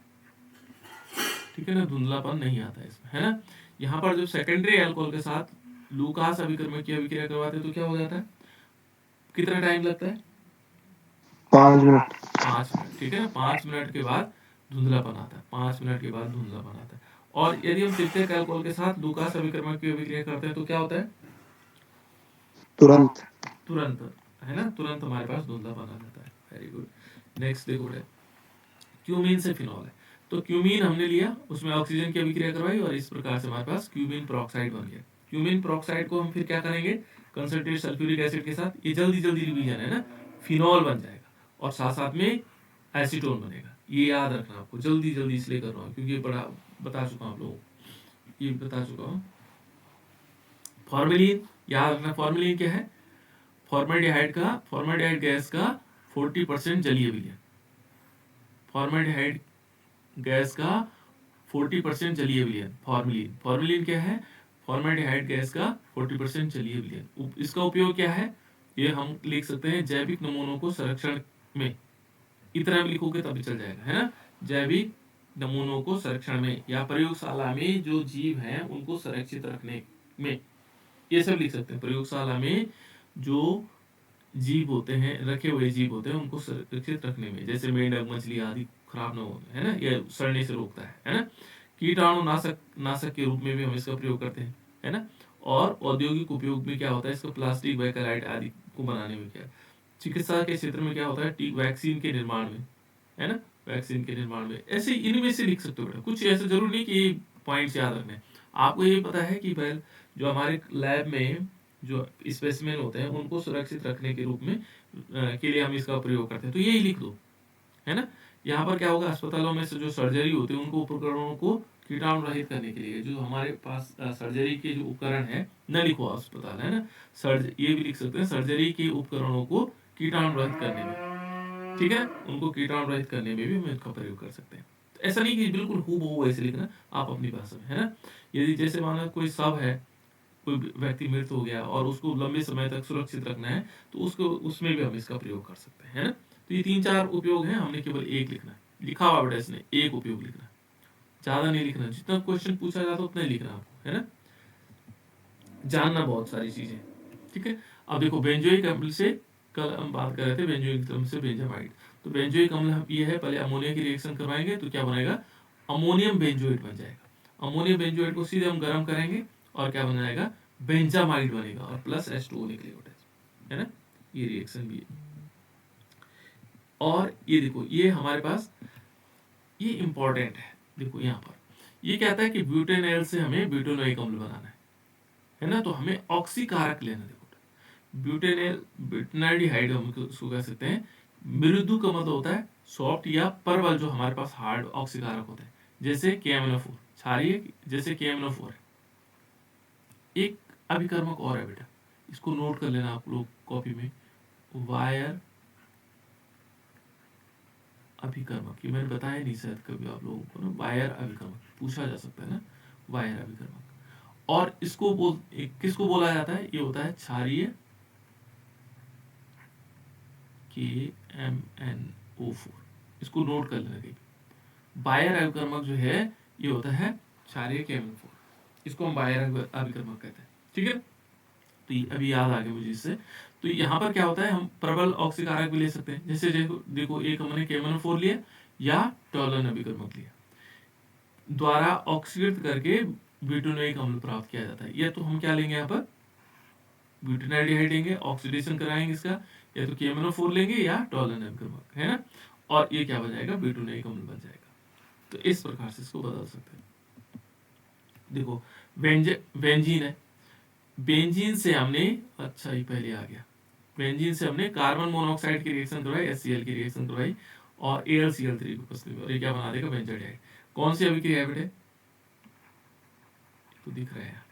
ठीक है ना, धुंधलापन नहीं आता है इसमें, है ना। यहाँ पर जब सेकेंडरी अल्कोहल के साथ लूकास अभिक्रमक की अभिक्रिया करवाते हैं तो क्या हो जाता है, कितना टाइम लगता है, 5 मिनट। 5 मिनट, ठीक है ना। 5 मिनट के बाद धुंधलापन आता है, 5 मिनट के बाद धुंधलापन आता है। और यदि हम सिर्फ अल्कोहल के साथ लूकास अभिक्रमक की अभिक्रिया करते हैं तो क्या होता है, तुरंत। तुरंत, है ना, तुरंत हमारे पास धुंधलापन आ जाता है। Very good. नेक्स्ट देखो बेटा, क्यूमीन से फिनॉल है। तो क्यूमीन हमने लिया, उसमें ऑक्सीजन की अभिक्रिया करवाई और इस प्रकार से हमारे पास क्यूमीन पेरोक्साइड बन गया। क्यूमीन पेरोक्साइड को हम फिर क्या करेंगे, कंसंट्रेट सल्फ्यूरिक एसिड के साथ, ये जल्दी जल्दी रिवीजन है ना, फिनॉल बन जाएगा और साथ साथ में एसीटोन बनेगा। ये याद रखना आपको, जल्दी जल्दी इसलिए कर रहा हूँ क्योंकि बड़ा बता चुका हूँ आप लोगों को, ये बता चुका हूँ। फॉर्मेलिन याद रखना, फॉर्मेलिन क्या है, फॉर्मेल्डिहाइड गैस का 40% जलीय विलयन, फॉर्मेल्डिहाइड गैस का 40% जलीय विलयन, फॉर्मेलिन। फॉर्मेलिन क्या है, फॉर्मेल्डिहाइड गैस का 40% जलीय विलयन। इसका उपयोग क्या है, ये हम लिख सकते हैं जैविक नमूनों को संरक्षण में, इतना भी लिखोगे तब भी चल जाएगा, है ना। जैविक नमूनों को संरक्षण में या प्रयोगशाला में जो जीव हैं उनको संरक्षित रखने में, ये सब लिख सकते हैं। प्रयोगशाला में जो जीव होते हैं, रखे हुए जीव होते हैं, उनको सुरक्षित रखने में, जैसे मेंढक मछली आदि खराब ना हो, है ना, ये सड़ने से रोकता है ना। कीटाणु नाशक नाशक के रूप में भी हम इसका प्रयोग करते हैं, है ना। और औद्योगिक उपयोग में क्या होता है, इसको प्लास्टिक बैकलाइट आदि को बनाने में, क्या चिकित्सा के क्षेत्र में क्या होता है, वैक्सीन के निर्माण में, है ना, वैक्सीन के निर्माण में। ऐसे इनमें से लिख सकते हो बेटा, कुछ ऐसा जरूरी नहीं कि ये पॉइंट्स याद रखने हैं। आपको ये पता है कि पहले जो हमारे लैब में जो स्पेसिमेन होते हैं उनको सुरक्षित रखने के रूप में के लिए हम इसका प्रयोग करते हैं, तो यही लिख दो, है ना। यहाँ पर क्या होगा, अस्पतालों में से जो सर्जरी होती है उनको उपकरणों को कीटाणु रहित करने के लिए जो हमारे पास सर्जरी के जो उपकरण है, न लिखो अस्पताल है ना, ये भी लिख सकते हैं सर्जरी के उपकरणों को कीटाणु रहित करने में, ठीक है, उनको कीटाणु रहित करने में भी हम इसका प्रयोग कर सकते हैं। तो ऐसा नहीं कि बिल्कुल हूबहू ऐसे लिखना, आप अपनी भाषा में, है ना। यदि जैसे माना कोई शव है, कोई व्यक्ति मृत हो गया और उसको लंबे समय तक सुरक्षित रखना है, तो उसको उसमें भी हम इसका प्रयोग कर सकते हैं, है ना। तो ये 3-4 उपयोग हैं, हमने केवल एक लिखना है, लिखा हुआ बेटा इसने एक उपयोग लिखना है, ज़्यादा नहीं लिखना, जितना क्वेश्चन पूछा जाता है उतना ही लिखना आपको, है ना, जानना बहुत सारी चीज़ें, ठीक है। अब देखो बेंजोइक अम्ल से कल हम बात कर रहे थे, बेंजोइक अम्ल से बेंजामाइड, तो बेंजोइक अम्ल हम ये है, पहले अमोनिया की रिएक्शन करवाएंगे तो क्या बनेगा, अमोनियम बेंजोइट बन जाएगा। अमोनियम बेंजोइट को सीधे हम गर्म करेंगे और क्या बन जाएगा, बेंजामाइड बनेगा और प्लस H2O निकलेगा, है ना, ये रिएक्शन भी है। और ये देखो ये हमारे पास ये इंपॉर्टेंट है, देखो यहाँ पर ये कहता है कि ब्यूटेनॉल से हमें ब्यूटेनोइक अम्ल बनाना है ना, तो हमें ऑक्सीकारक लेना, देखो ब्यूटेनॉल ब्यूटेनाल्डिहाइड हम उसको कह सकते हैं, मृदु का मतलब होता है सॉफ्ट, या प्रबल जो हमारे पास हार्ड ऑक्सीकारक होता है, जैसे KMnO4 क्षारीय, जैसे KMnO4 है। एक अभिकर्मक और है बेटा, इसको नोट कर लेना आप लोग कॉपी में, वायर अभिकर्मक, ये मैंने बताया नहीं शायद कभी आप लोगों को ना, वायर अभिकर्मक पूछा जा सकता है ना, वायर अभिकर्मक। और इसको किसको बोला जाता है, ये होता है क्षारीय KMnO4, इसको नोट कर लेना कहीं। वायर अभिकर्मक जो है ये होता है क्षारीय KMnO4, इसको हम वायर अभिकर्मक कहते हैं, ठीक है। तो अभी याद आ गया मुझे इससे। तो यहाँ पर क्या होता है, हम प्रबल ऑक्सीकारक भी ले सकते हैं, जैसे देखो एक हमने KMnO4 लिया या टॉलन अभिकर्मक लिया, द्वारा ऑक्सीकृत करके ब्यूटेनोइक अम्ल प्राप्त किया जाता है। या तो हम क्या लेंगे यहाँ पर, ब्यूटेनाल्डिहाइड लेंगे, ऑक्सीडेशन कराएंगे इसका, या तो KMnO4 लेंगे या टॉलन अभिकर्मक, है ना, और ये क्या बन जाएगा, ब्यूटेनोइक अम्ल बन जाएगा। तो इस प्रकार से इसको बदल सकते हैं। देखो बेंजीन है, बेंजीन से हमने, अच्छा ये पहले आ गया, बेंजीन से हमने कार्बन मोनोऑक्साइड की रिएक्शन करवाई, HCl की रिएक्शन करवाई और AlCl3 की उपस्थिति में, और ये क्या बना देगा, बेंजाडिहाइड। कौन सी अभिक्रिया है बेटे, तो दिख रहा है,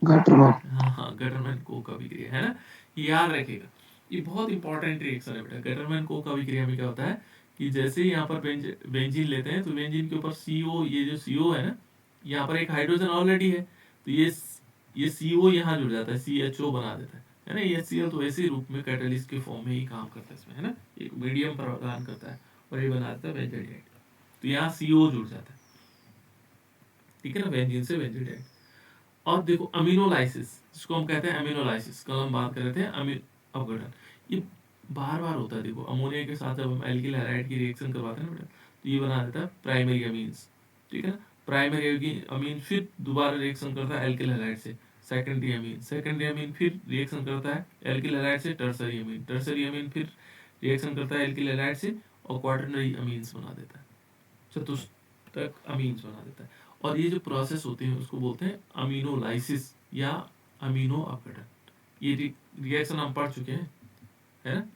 गटरमैन। हाँ गटरमैन कोक अभिक्रिया, है ना, याद रखिएगा, ये बहुत इंपॉर्टेंट रिएक्शन है बेटा। गटरमैन कोक अभिक्रिया में क्या होता है कि जैसे ही यहाँ पर बेंजीन लेते हैं, तो बेंजीन के ऊपर CO, ये जो CO है ना, यहाँ पर एक हाइड्रोजन ऑलरेडी है, तो ये CO यहाँ जुड़ जाता है, CHO बना देता है ना। ये HCl तो ऐसे रूप में कैटलिस्ट के फॉर्म में ही काम करता है इसमें, है ना, एक मीडियम प्रदान करता है और ये बना देता है बेंजाडिहाइड, तो यहाँ CO जुड़ जाता है, ठीक है ना, बेंजीन से बेंजाडिहाइड। और देखो अमीनोलाइसिस, जिसको हम कहते हैं अमीनोलाइसिस, कल हम बात कर रहे थे अमीन अपघटन, ये बार बार होता है। देखो अमोनिया के साथ जब हम एल्किल हैलाइड की रिएक्शन करवाते हैं ना बेटा, तो ये बना देता है प्राइमरी अमीन्स, ठीक है ना, प्राइमरी अमीन फिर दोबारा रिएक्शन करता है एल्किल हैलाइड से सेकेंडरी अमीन फिर रिएक्शन करता है एल्किल हैलाइड से टर्सरी अमीन फिर रिएक्शन करता है एल्किल हैलाइड से और क्वाटरनरी अमीन्स बना देता है, चतुष्टक अमीन्स बना देता है। और ये जो प्रोसेस होते हैं उसको बोलते हैं अमीनोलाइसिस या अमीनो अपघटन। ये रिएक्शन हम पढ़ चुके हैं, है ना।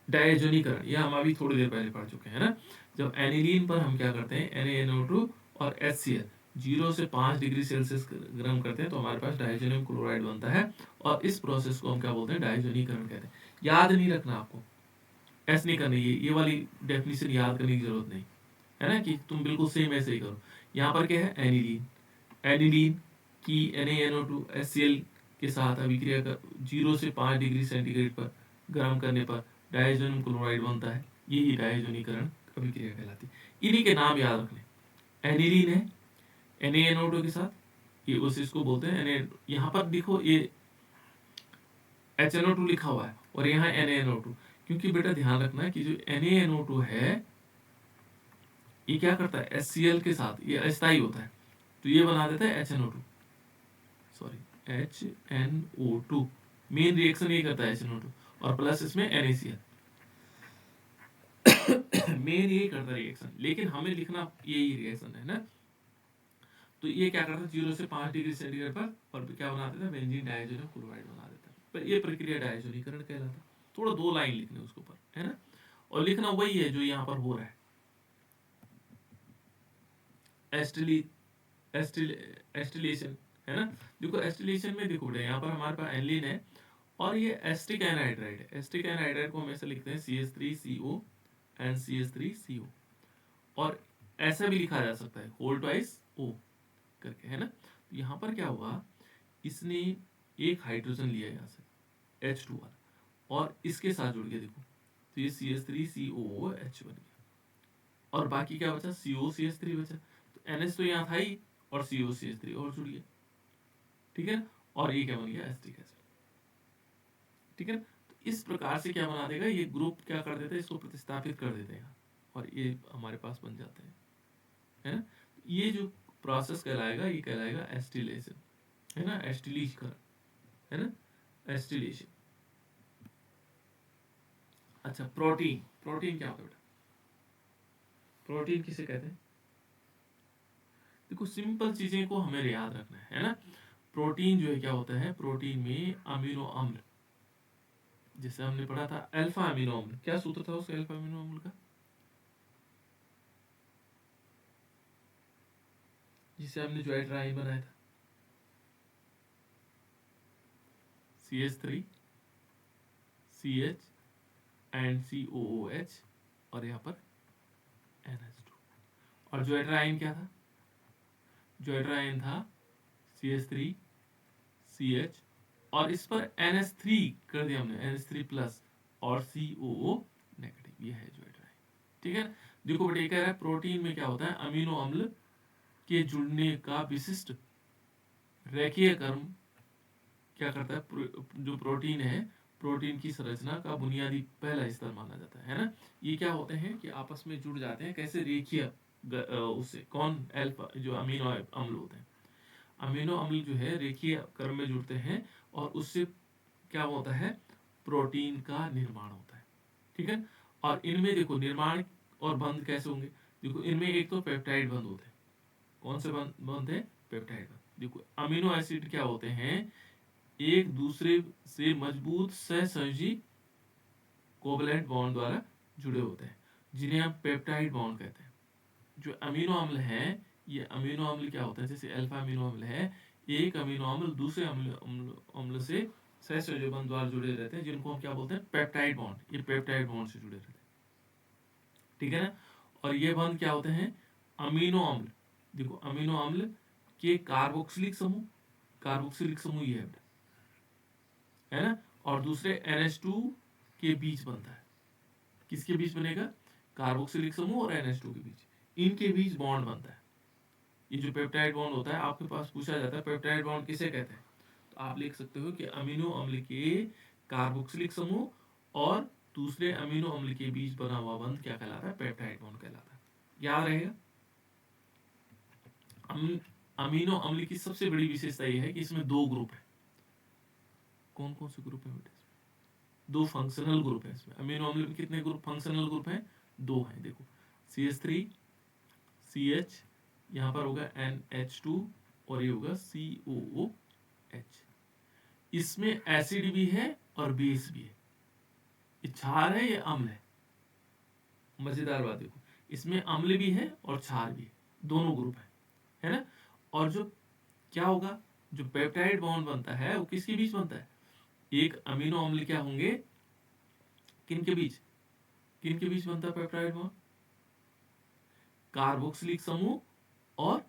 डायजोनीकरण यह हम अभी थोड़ी देर पहले पढ़ चुके हैं ना, जब एनिलीन पर हम क्या करते हैं, NaNO2 और HCl 0 से 5 डिग्री सेल्सियस गर्म करते हैं, तो हमारे पास डायजोनियम क्लोराइड बनता है, और इस प्रोसेस को हम क्या बोलते हैं, डायजोनीकरण कहते हैं। याद नहीं रखना आपको, ऐसे नहीं करनी, ये वाली डेफिनेशन याद करने की जरूरत नहीं है ना, कि तुम बिल्कुल सेम ऐसे ही करो। यहाँ पर क्या है, एनिलीन की NaNO2 HCl के साथ अभिक्रिया कर 0 से 5 डिग्री सेंटीग्रेड पर गर्म करने पर डायजोनियम क्लोराइड बनता है, यही डायजोनीकरण अभिक्रिया कहलाती है। इन्हीं के नाम याद रखने, एनिलीन है NaNO2 के साथ, ये उस इसको बोलते हैं यहाँ पर देखो ये HNO2 लिखा हुआ है और यहाँ NaNO2, क्योंकि बेटा ध्यान रखना कि जो NaNO2 है ये क्या करता है, HCl के साथ ये अस्थायी होता है, तो ये बना देता है HNO2 मेन रिएक्शन ये करता है HNO2 और प्लस इसमें NaCl मेन यही करता है रिएक्शन, लेकिन हमें लिखना यही रिएक्शन है ना। तो ये क्या करता है, 0 से 5 डिग्री सेंटीग्रेड पर और क्या बना देता है, बेंजीन डायजोनियम क्लोराइड बना देता है, पर ये प्रक्रिया डायजोनीकरण कहलाता है। थोड़ा 2 लाइन लिखने उसके ऊपर, है ना, और लिखना वही है जो यहाँ पर हो रहा है। एस्टिली एस्टिलेशन है ना। देखो एस्टिलेशन में देखो बेटा यहाँ पर हमारे पास एनिलीन है और ये एस्टिक एनहाइड्राइड है। एस्टिक एनहाइड्राइड को हम ऐसे लिखते हैं CH3CO एंड CH3CO, और ऐसा भी लिखा जा सकता है होल ट्वाइस O करके, है ना। तो यहाँ पर क्या हुआ, इसने एक हाइड्रोजन लिया यहाँ से H2 वाला और इसके साथ जुड़ गया, देखो तो ये CH3COOH बन गया और बाकी क्या बचा, COCH3 बचा। तो NH तो यहाँ था ही और COCH3 और जुड़ गया, ठीक है ना। और ये क्या बन गया, एसिटिक एसिड, ठीक है ना। तो इस प्रकार से क्या बना देगा, ये ग्रुप क्या कर देता है, इसको प्रतिस्थापित कर देते हैं और ये हमारे पास बन जाते हैं, है ना। ये जो प्रोसेस कहलाएगा ये कहलाएगा एस्टिलेशन, है ना, एस्टिलीकरण, है ना, एस्टिलेशन। अच्छा प्रोटीन, प्रोटीन क्या होता है बेटा, प्रोटीन किसे कहते हैं। देखो सिंपल चीजें को हमें याद रखना है ना। प्रोटीन जो है क्या होता है, प्रोटीन में अमीनो अम्ल, जैसे हमने पढ़ा था अल्फा अमीनो अम्ल, क्या सूत्र था उस अल्फा अमीनो अम्ल का, जिसे हमने ज्वाइंट राई बनाया था, CH3 CH एंड COOH और यहाँ पर NH2। और ज्वाइंट क्या था, ज्वाइंट था CH3 CH और इस पर NH3 कर दिया हमने, NH3 प्लस और COO नेगेटिव, ये है ज्वाइंट राइन, ठीक है। देखो बेटा कह रहा है प्रोटीन में क्या होता है, अमीनो अम्ल के जुड़ने का विशिष्ट रेखीय क्रम क्या करता है, जो प्रोटीन है, प्रोटीन की संरचना का बुनियादी पहला स्तर माना जाता है ना। ये क्या होते हैं कि आपस में जुड़ जाते हैं कैसे, रेखीय उससे, कौन, अल्फा जो अमीनो अम्ल होते हैं, अमीनो अम्ल जो है रेखीय क्रम में जुड़ते हैं और उससे क्या होता है, प्रोटीन का निर्माण होता है, ठीक है। और इनमें देखो निर्माण और बंध कैसे होंगे, देखो इनमें एक तो पेप्टाइड बंध होते हैं, कौन से बंध है, पेप्टाइड बंध। देखो अमीनो एसिड क्या होते हैं, एक दूसरे से मजबूत सहसंयोजी कोवलेंट बॉन्ड द्वारा जुड़े होते हैं, जिन्हें हम पेप्टाइड बॉन्ड कहते हैं। जो अमीनो अम्ल है, ये अमीनो अम्ल क्या होता है, जैसे अल्फा अमीनो अम्ल है, एक अमीनो अम्ल दूसरे अम्ल से सहसंयोजी बंध द्वारा जुड़े रहते हैं, जिनको हम क्या बोलते हैं, पेप्टाइड बॉन्ड। ये पेप्टाइड बॉन्ड से जुड़े रहते हैं, ठीक है ना। और ये बंध क्या होते हैं, अमीनो अम्ल, देखो अमीनो अम्ल के कार्बोक्सिलिक समूह, कार्बोक्सिलिक समूह ये है ना, और दूसरे NH2 के बीच बनता है, किसके बीच बनेगा, कार्बोक्सिलिक समूह और NH2 के बीच, इनके बीच बॉन्ड बनता है। ये जो पेप्टाइड बॉन्ड होता है, आपके पास पूछा जाता है पेप्टाइड बॉन्ड किसे कहते हैं, तो आप लिख सकते हो कि अमीनो अम्ल के कार्बोक्सिलिक समूह और दूसरे अमीनो अम्ल के बीच बना हुआ बंध क्या कहलाता है, पेप्टाइड बॉन्ड कहलाता है। याद रहेगा। अमीनो अम्ल की सबसे बड़ी विशेषता यह है कि इसमें दो ग्रुप है। कौन कौन से ग्रुप है बेटा, दो फंक्शनल ग्रुप है इसमें। अमीनो अम्ल में कितने ग्रुप, फंक्शनल ग्रुप हैं, दो हैं। देखो CH3 CH, यहाँ पर होगा NH2 और ये होगा COOH। इसमें एसिड भी है और बेस भी है, ये क्षार है ये अम्ल है। मजेदार बात देखो, इसमें अम्ल भी है और क्षार भी है, दोनों ग्रुप है ना। और जो क्या होगा, जो पेप्टाइड बॉन्ड बनता है वो किसके बीच बनता है, एक अमीनो अम्ल क्या होंगे, किनके बीच, किनके बीच बनता है पेप्टाइड बॉन्ड, कार्बोक्सिलिक समूह और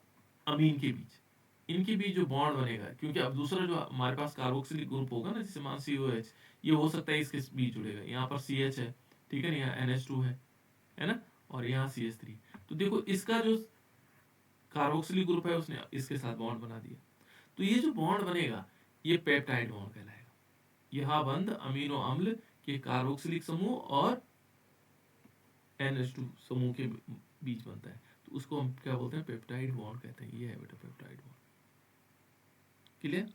अमीन के बीच, इनके बीच जो बॉन्ड बनेगा, क्योंकि अब दूसरा जो हमारे पास कार्बोक्सिलिक ग्रुप होगा ना, जैसे मान COH, ये हो सकता है इसके बीच जुड़ेगा, यहाँ पर CH है, ठीक है ना, यहाँ NH2 है ना, और यहाँ CH3। तो देखो इसका जो कार्बोक्सिलिक ग्रुप है उसने इसके साथ बॉन्ड बना दिया, तो ये जो बॉन्ड बनेगा ये पेप्टाइड बॉन्ड कहलाएगा। यह बंध अमीनो अम्ल के कार्बोक्सिलिक समूह और NH2 समूह के बीच बनता है, तो उसको हम क्या बोलते हैं, पेप्टाइड बॉन्ड कहते हैं। ये है बेटा पेप्टाइड बॉन्ड। क्लियर,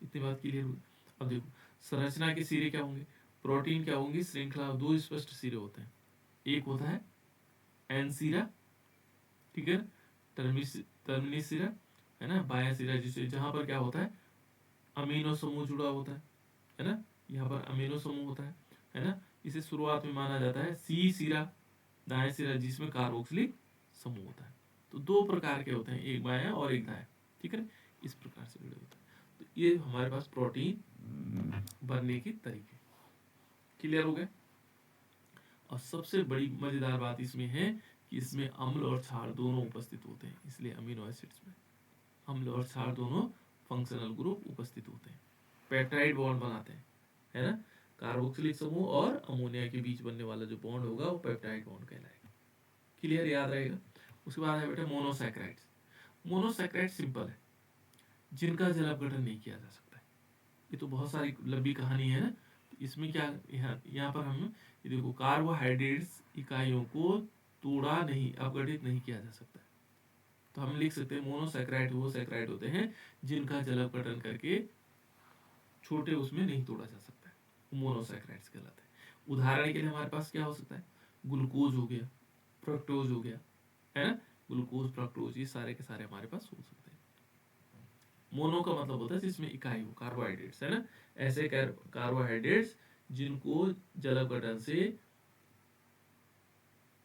इतनी बात क्लियर हुई। अब देखो संरचना के सिरे क्या होंगे, प्रोटीन क्या होंगे, श्रृंखला दो स्पष्ट सिरे होते हैं, एक होता है एन सिरा, ठीक है, टर्मिनी सिरा, है ना, बाया सिरा, जिसे जहां पर क्या होता है, अमीनो समूह जुड़ा होता है ना, यहाँ पर अमीनो समूह होता है ना। इसे शुरुआत में माना जाता है सी सिरा, दाएं सिरा, जिसमें कार्बोक्सिलिक समूह होता है। तो दो प्रकार के होते हैं, एक बायां और एक दायां, ठीक है ना, इस प्रकार से जुड़े होते हैं। तो ये हमारे पास प्रोटीन बनने की तरीके क्लियर हो गए। और सबसे बड़ी मजेदार बात इसमें है कि इसमें अम्ल और क्षार दोनों उपस्थित होते हैं, इसलिए अमीनो एसिड्स में अम्ल और क्षार दोनों फंक्शनल ग्रुप उपस्थित होते हैं, पेप्टाइड बॉन्ड बनाते हैं, है ना। कार्बोक्सिलिक समूह और अमोनिया के बीच बनने वाला जो बॉन्ड होगा वो पेप्टाइड बॉन्ड कहलाएगा। क्लियर, याद रहेगा। उसके बाद है बेटा मोनोसैकेराइड्स। मोनोसैकेराइड सिंपल है, जिनका जल अपघटन नहीं किया जा सकता है। ये तो बहुत सारी लंबी कहानी है ना। इसमें क्या, यहाँ पर हम ये देखो, कार्बोहाइड्रेट्स इकाइयों को तोड़ा नहीं, अपघटित नहीं किया जा सकता है। तो हम लिख सकते हैं मोनोसैकेराइड वो सैकेराइड होते हैं जिनका जल अपघटन करके छोटे उसमें नहीं तोड़ा जा सकता है, मोनोसैकेराइड्स कहलाते हैं। उदाहरण के लिए हमारे पास क्या हो सकता है, ग्लूकोज हो गया, फ्रक्टोज हो गया, है ना। ग्लूकोज, फ्रक्टोज, ये सारे के सारे हमारे पास हो सकते हैं। मोनो का मतलब होता है जिसमें इकाई हो, कार्बोहाइड्रेट्स, है ना। ऐसे कार्बोहाइड्रेट्स जिनको जल अपघटन से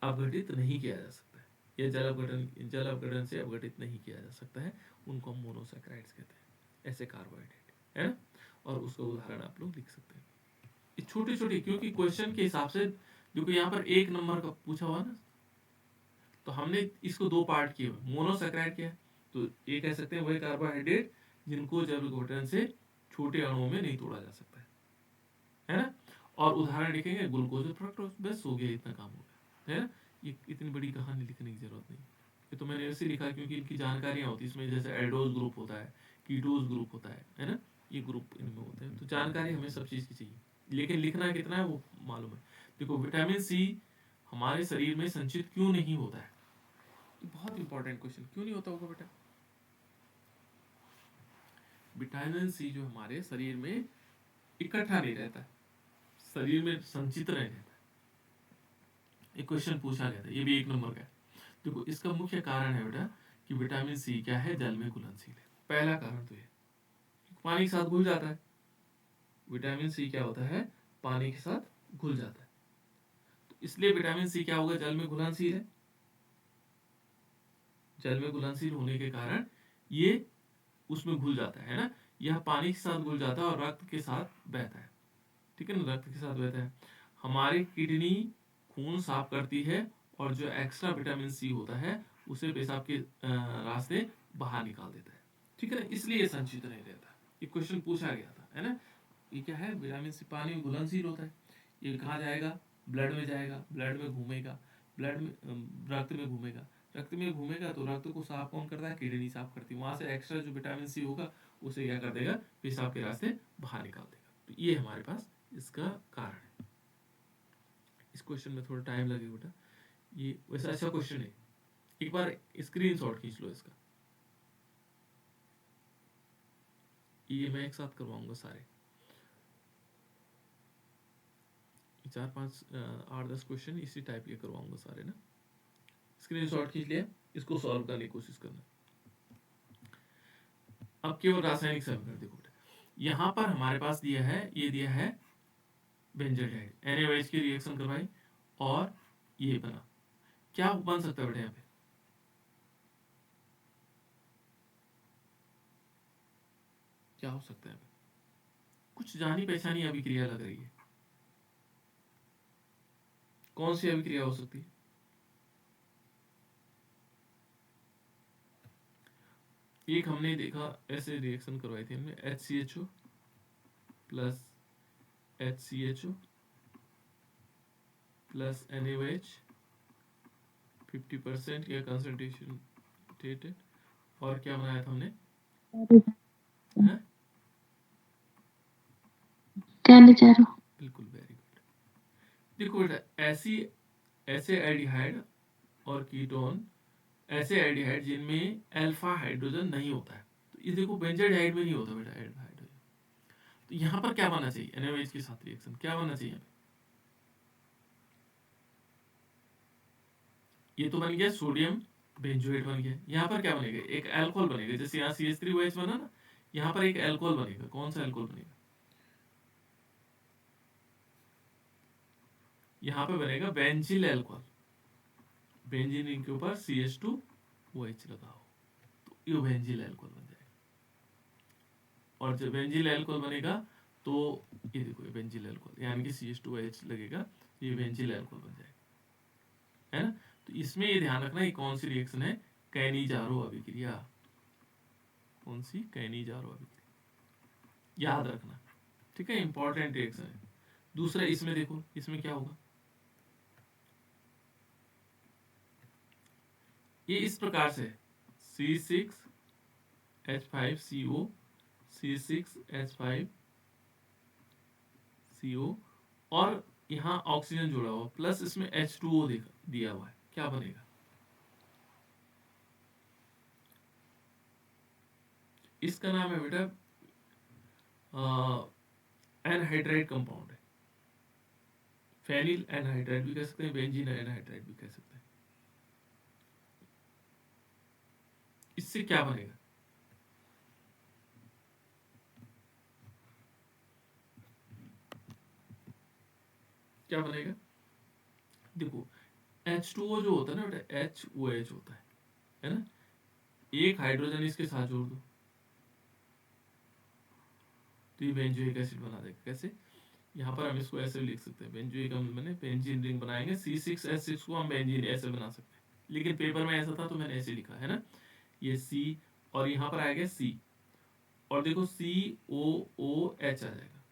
अपघटित नहीं किया जा सकता है, या जल अपघटन से अपघटित नहीं किया जा सकता है, उनको हम मोनोसैकेराइड्स कहते हैं, ऐसे कार्बोहाइड्रेट, है ना। और उसका उदाहरण आप लोग लिख सकते हैं। ये छोटे छोटे, क्योंकि क्वेश्चन के हिसाब से जो कि यहाँ पर 1 नंबर का पूछा हुआ ना, तो हमने इसको 2 पार्ट किए हुए। मोनोसैकेराइड क्या है, तो ये कह सकते हैं वही कार्बोहाइड्रेट जिनको जल अपघटन से छोटे अणुओं में नहीं तोड़ा जा सकता है ना। और उदाहरण लिखेंगे ग्लूकोज और फ्रक्टोज, बस हो गया, इतना काम हो गया, है ना। ये इतनी बड़ी कहानी लिखने की जरूरत नहीं, ये तो मैंने ऐसे लिखा क्योंकि इनकी जानकारियाँ होती है इसमें, जैसे एल्डोज ग्रुप होता है, कीटोज ग्रुप होता है ना, ये ग्रुप इनमें होते हैं। तो जानकारी हमें सब चीज़ की चाहिए, लेकिन लिखना कितना है वो मालूम है। देखो विटामिन सी हमारे शरीर में संचित क्यों नहीं होता है, बहुत इंपॉर्टेंट क्वेश्चन, क्यों नहीं होता होगा बेटा। विटामिन सी जो हमारे शरीर में इकट्ठा नहीं रहता है, शरीर में संचित नहीं रहता है। एक क्वेश्चन पूछा गया था, ये भी 1 नंबर का है। देखो इसका मुख्य कारण है बेटा कि विटामिन सी क्या है, जल में घुलनशील है। पहला कारण तो ये पानी के साथ घुल जाता है। विटामिन सी क्या होता है, पानी के साथ घुल जाता है, तो इसलिए विटामिन सी क्या होगा, जल में घुलनशील है। जल में घुलनशील होने के कारण ये उसमें घुल जाता है ना। यह पानी के साथ घुल जाता है और रक्त के साथ बहता है, ठीक है ना, रक्त के साथ बहता है। हमारी किडनी खून साफ करती है और जो एक्स्ट्रा विटामिन सी होता है उसे पेशाब के रास्ते बाहर निकाल देता है, ठीक है ना, इसलिए ये संचित नहीं रहता। ये क्वेश्चन पूछा गया था, है ना। ये क्या है, विटामिन सी पानी में घुलनशील होता है, ये कहाँ जाएगा, ब्लड में जाएगा, ब्लड में घूमेगा, ब्लड में रक्त में घूमेगा, रक्त में घूमेगा तो रक्त को साफ कौन करता है, किडनी साफ करती है। वहाँ से एक्स्ट्रा जो विटामिन सी होगा उसे क्या कर देगा, पेशाब के रास्ते बाहर निकाल देगा। तो ये हमारे पास इसका कारण है। इस क्वेश्चन में थोड़ा टाइम लगेगा बेटा, ये वैसे अच्छा क्वेश्चन है, एक बार स्क्रीनशॉट खींच लो इसका। ये मैं एक साथ करवाऊंगा सारे 4 5 8 10 क्वेश्चन इसी टाइप के करवाऊंगा सारे ना। स्क्रीनशॉट खींच लिया, इसको सॉल्व करने की कोशिश करना। अब केवल रासायनिक समीकरण देखो बेटा, यहाँ पर हमारे पास दिया है, ये दिया है बेंजोडाइड, NaOH की रिएक्शन करवाई और ये बना, क्या बन सकता है बेटा यहाँ पे, क्या हो सकता है, कुछ जानी पहचानी अभिक्रिया लग रही है, कौन सी अभिक्रिया हो सकती है। एक हमने देखा ऐसे रिएक्शन करवाई थी हमने, HCHO plus HCHO plus NaOH 50% या कंसंट्रेशन, और क्या बनाया था हमने, बिल्कुल, वेरी गुड। देखो बेटा ऐसे एल्डिहाइड और कीटोन, ऐसे एल्डिहाइड जिनमें अल्फा हाइड्रोजन नहीं होता है, तो ये देखो बेंजोडाइड में नहीं होता बेटा अल्फा हाइड्रोजन। तो यहाँ पर क्या बनना चाहिए, NaOH के साथ रिएक्शन क्या बनना चाहिए, ये तो बन गया सोडियम बेंजोएट बन गया। यहाँ पर क्या बनेगा, एक अल्कोहल बनेगा, जैसे यहाँ CH3OH बना ना, यहाँ पर एक अल्कोहल बनेगा। कौन सा अल्कोहल बनेगा, यहाँ पे बनेगा बेंजिल अल्कोहल, बेंजीन के ऊपर CH2 OH लगाओ तो ये बेंजील अल्कोहल बन जाएगा। और जब बेंजील अल्कोहल बनेगा तो ये देखो ये बेंजील अल्कोहल यानी कि CH2OH लगेगा, ये बेंजील अल्कोहल बन जाएगा, है ना। तो इसमें ये ध्यान रखना ये कौन सी रिएक्शन है, कैनिजारो अभिक्रिया। कौन सी? कैनिजारो अभिक्रिया, याद रखना, ठीक है, इंपॉर्टेंट रिएक्शन है। दूसरा इसमें देखो, इसमें क्या होगा, ये इस प्रकार से C6H5CO C6H5CO और यहाँ ऑक्सीजन जुड़ा हुआ प्लस इसमें H2O दिया हुआ है, क्या बनेगा? इसका नाम है बेटा एनहाइड्राइड कंपाउंड है। फेनिल एनहाइड्राइड भी कह सकते हैं, बेंजीन एनहाइड्राइड भी कह सकते हैं। इससे क्या बनेगा? क्या बनेगा? देखो H2O जो होता है ना बेटा, HOH होता है ना, एक हाइड्रोजन इसके साथ जोड़ दो तो ये बेंजोइक एसिड बना देगा। कैसे? यहाँ पर हम इसको ऐसे लिख सकते हैं, बेंजोइक अम्ल बने, बेंजीन रिंग बनाएंगे, C6H6 को हम बेंजीन ऐसे बना सकते हैं, लेकिन पेपर में ऐसा था तो मैंने ऐसे लिखा है ना, ये C और यहाँ पर आएगा C और देखो COOH आ जाएगा,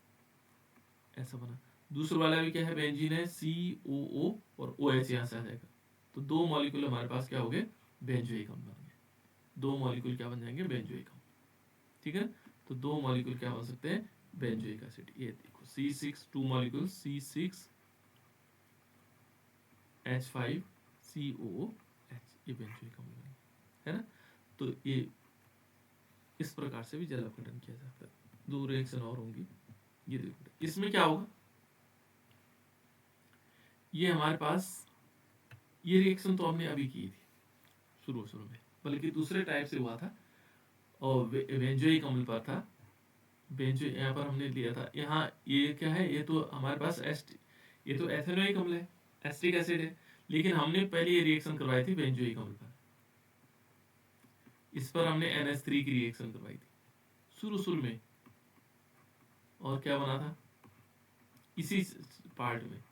ऐसा बना। दूसरा वाला भी क्या है, बेंजीन है, COO और OH यहाँ से आ जाएगा, तो दो मॉलिक्यूल हमारे पास क्या हो गए, बेंजोइक अम्ल बन गए। दो मॉलिक्यूल क्या बन जाएंगे, बेंजोइक अम्ल, ठीक है। तो दो मॉलिक्यूल क्या बन सकते हैं, बेंजोइक एसिड। ये देखो C6 टू मॉलिक्यूल C6H5COOH, ये बेंजोइक अम्ल बनेगा, है ना। तो ये इस प्रकार से भी जल अपघटन किया जाता है। दो रिएक्शन और होंगी, ये देखो इसमें क्या होगा, ये हमारे पास ये रिएक्शन तो हमने अभी की थी शुरू में, बल्कि दूसरे टाइप से हुआ था और बेंजोइक अम्ल पर था। बेंजो यहाँ पर हमने लिया था, यहाँ ये क्या है, ये तो हमारे पास ये तो एथेनोइक अम्ल है, एस्टिक एसिड है, लेकिन हमने पहले ये रिएक्शन करवाई थी बेंजोइक अम्ल पर। इस पर हमने NH3 की रिएक्शन करवाई थी शुरू में, और क्या बना था इसी पार्ट में,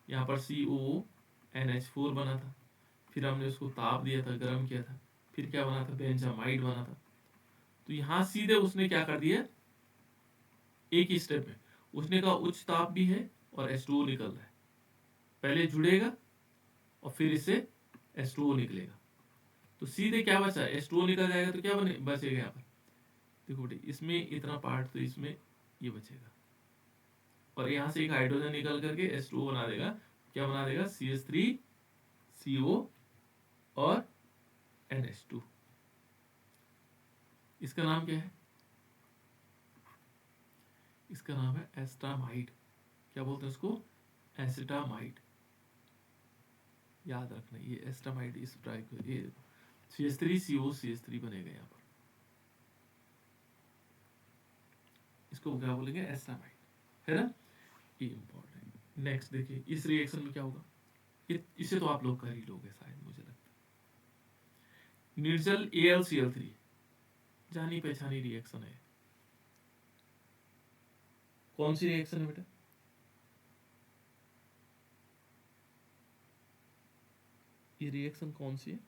यहाँ पर COONH4 बना था, फिर हमने उसको ताप दिया था, गर्म किया था, फिर क्या बना था, बेंजामाइड बना था। तो यहाँ सीधे उसने क्या कर दिया, एक ही स्टेप में उसने कहा उच्च ताप भी है और H2O निकल रहा है, पहले जुड़ेगा और फिर इससे H2O निकलेगा, तो सीधे क्या बचा, H2O निकल जाएगा तो क्या बचेगा यहाँ पर, देखो बेटे इसमें इतना पार्ट तो इसमें ये बचेगा, और यहाँ से एक हाइड्रोजन निकल करके H2O बना देगा, क्या बना देगा, CH3CO और NH2। इसका नाम क्या है, इसका नाम है एस्टामाइड। क्या बोलते हैं इसको, एसिटामाइड, याद रखना ये एस्टामाइड, इस टाइप ये CH3CO CH3 बनेगा यहाँ पर, इसको क्या बोलेंगे, एस्टामाइड, है ना, ये इंपॉर्टेंट। नेक्स्ट देखिए इस रिएक्शन में क्या होगा, इसे तो आप लोग कर ही लोगे शायद, मुझे लगता है। निर्जल AlCl3, जानी पहचानी रिएक्शन है, कौन सी रिएक्शन है बेटा, ये रिएक्शन कौन सी है,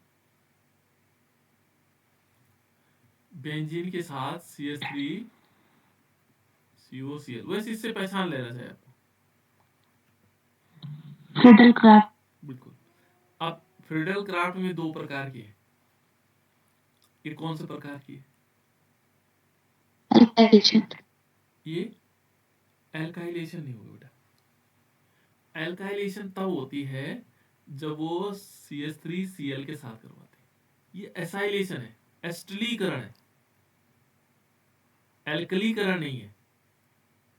बेंजीन के साथ CH3COCl, वैसे इससे पहचान लेना चाहिए आपको, फ्रिडल क्राफ्ट, बिल्कुल। अब फ्रिडल क्राफ्ट में दो प्रकार की है, ये कौन से प्रकार की है, एल्काइलेशन, ये एल्काइलेशन नहीं होगा बेटा, एल्काइलेशन तब होती है जब वो CH3Cl के साथ करवाते हैं, ये एसाइलेशन है, एस्टिलीकरण है, एल्कलीकरण नहीं है,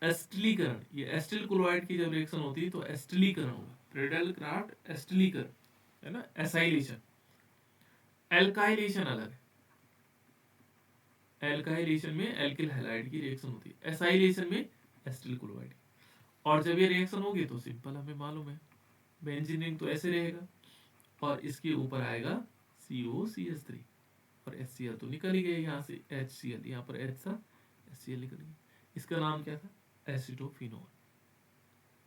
एस्टिलीकरण। ये एस्टिल क्लोराइड की जब रिएक्शन होती है तो एस्टिलीकरण होगा, फ्रिडल क्राफ्ट एस्टिलीकरण है ना, एसाइलेशन। एल्काइलेशन अलग है, एल्काइलेशन में एल्किल हैलाइड की रिएक्शन होती है, एसाइलेशन में एस्टिल क्लोराइड। और जब ये रिएक्शन होगी तो सिंपल हमें मालूम है, बेंजीन रिंग तो ऐसे रहेगा और इसके ऊपर आएगा COCH3, और HCl तो निकल ही गए यहाँ से, HCl यहाँ पर H था, HCl निकल गया। इसका नाम क्या था? एसिटोफिनोल।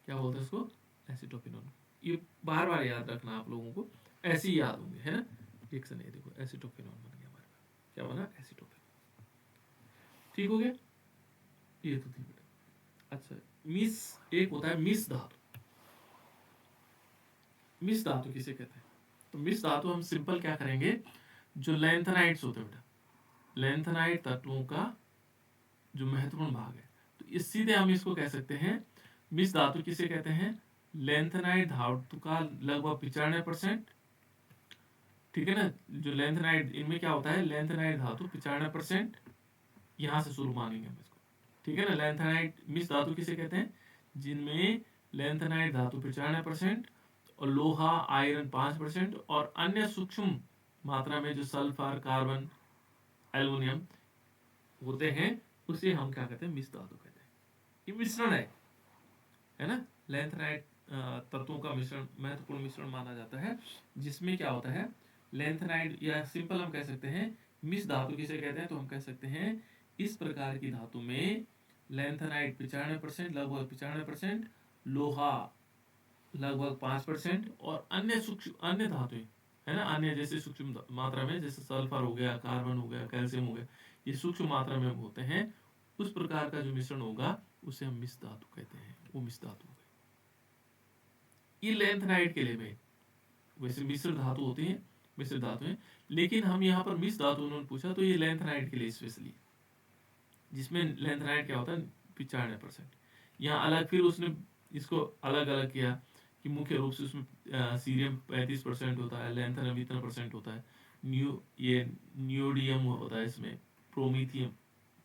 क्या बोलते हैं इसको? एसिटोफिनोल। ये बार बार याद रखना आप लोगों को, ऐसे ही याद होंगे, है ना। रिएक्शन है, देखो एसिटोफिनोल बन गया हमारे पास। क्या बना? एसिटोफिनोल। ठीक हो गया, ये तो थी बेटा। अच्छा, मिस एक होता है मिस धातु। मिस धातु किसे कहते हैं? तो मिस धातु हम सिंपल क्या करेंगे, जो लैंथेनाइड्स होते हैं बेटा, लैंथेनाइड तत्वों का जो महत्वपूर्ण भाग है, तो इस सीधे हम इसको कह सकते हैं मिस धातु किसे कहते हैं? लैंथेनाइड धातु का लगभग 95%। ठीक है ना, जो लैंथेनाइड, इनमें क्या होता है, लैंथेनाइड धातु 95%, यहाँ से शुरू मानेंगे हम इसको। ठीक है ना, लैंथेनाइड मिस धातु किसे कहते हैं? जिनमें लैंथेनाइड धातु 95% और लोहा आयरन 5% और अन्य सूक्ष्म मात्रा में जो सल्फर, कार्बन, एल्युमिनियम होते हैं, उसे हम क्या कहते हैं? मिस धातु कहते हैं। ये मिश्रण है ना, लैंथेनाइड तत्वों का मिश्रण महत्वपूर्ण मिश्रण माना जाता है, जिसमें क्या होता है, लैंथेनाइड, या सिंपल हम कह सकते हैं मिस धातु किसे कहते हैं, तो हम कह सकते हैं इस प्रकार की धातु में लैंथेनाइड 95%, लगभग 95%, लोहा लगभग 5% और अन्य सूक्ष्म, अन्य धातुएं, है ना, अन्य जैसे सूक्ष्म मात्रा में, जैसे सल्फर हो गया, कार्बन हो गया, कैल्शियम हो गया, ये सूक्ष्म मात्रा में होते हैं, उस प्रकार का जो मिश्रण होगा उसे हम मिस धातु कहते हैं। वो मिस धातु हो गई। ये लैंथेनाइड के लिए में वैसे मिश्र धातु होती हैं, मिश्र धातु हैं, लेकिन हम यहाँ पर मिस धातु उन्होंने पूछा, तो ये लैंथेनाइड के लिए स्पेशली, जिसमें लैंथेनाइड क्या होता है? 95%। यहाँ अलग फिर उसने इसको अलग अलग किया कि मुख्य रूप से उसमें सीरियम 35% होता है, लैंथेनम इतना परसेंट होता है, ये न्यूडियम होता है, इसमें प्रोमीथियम,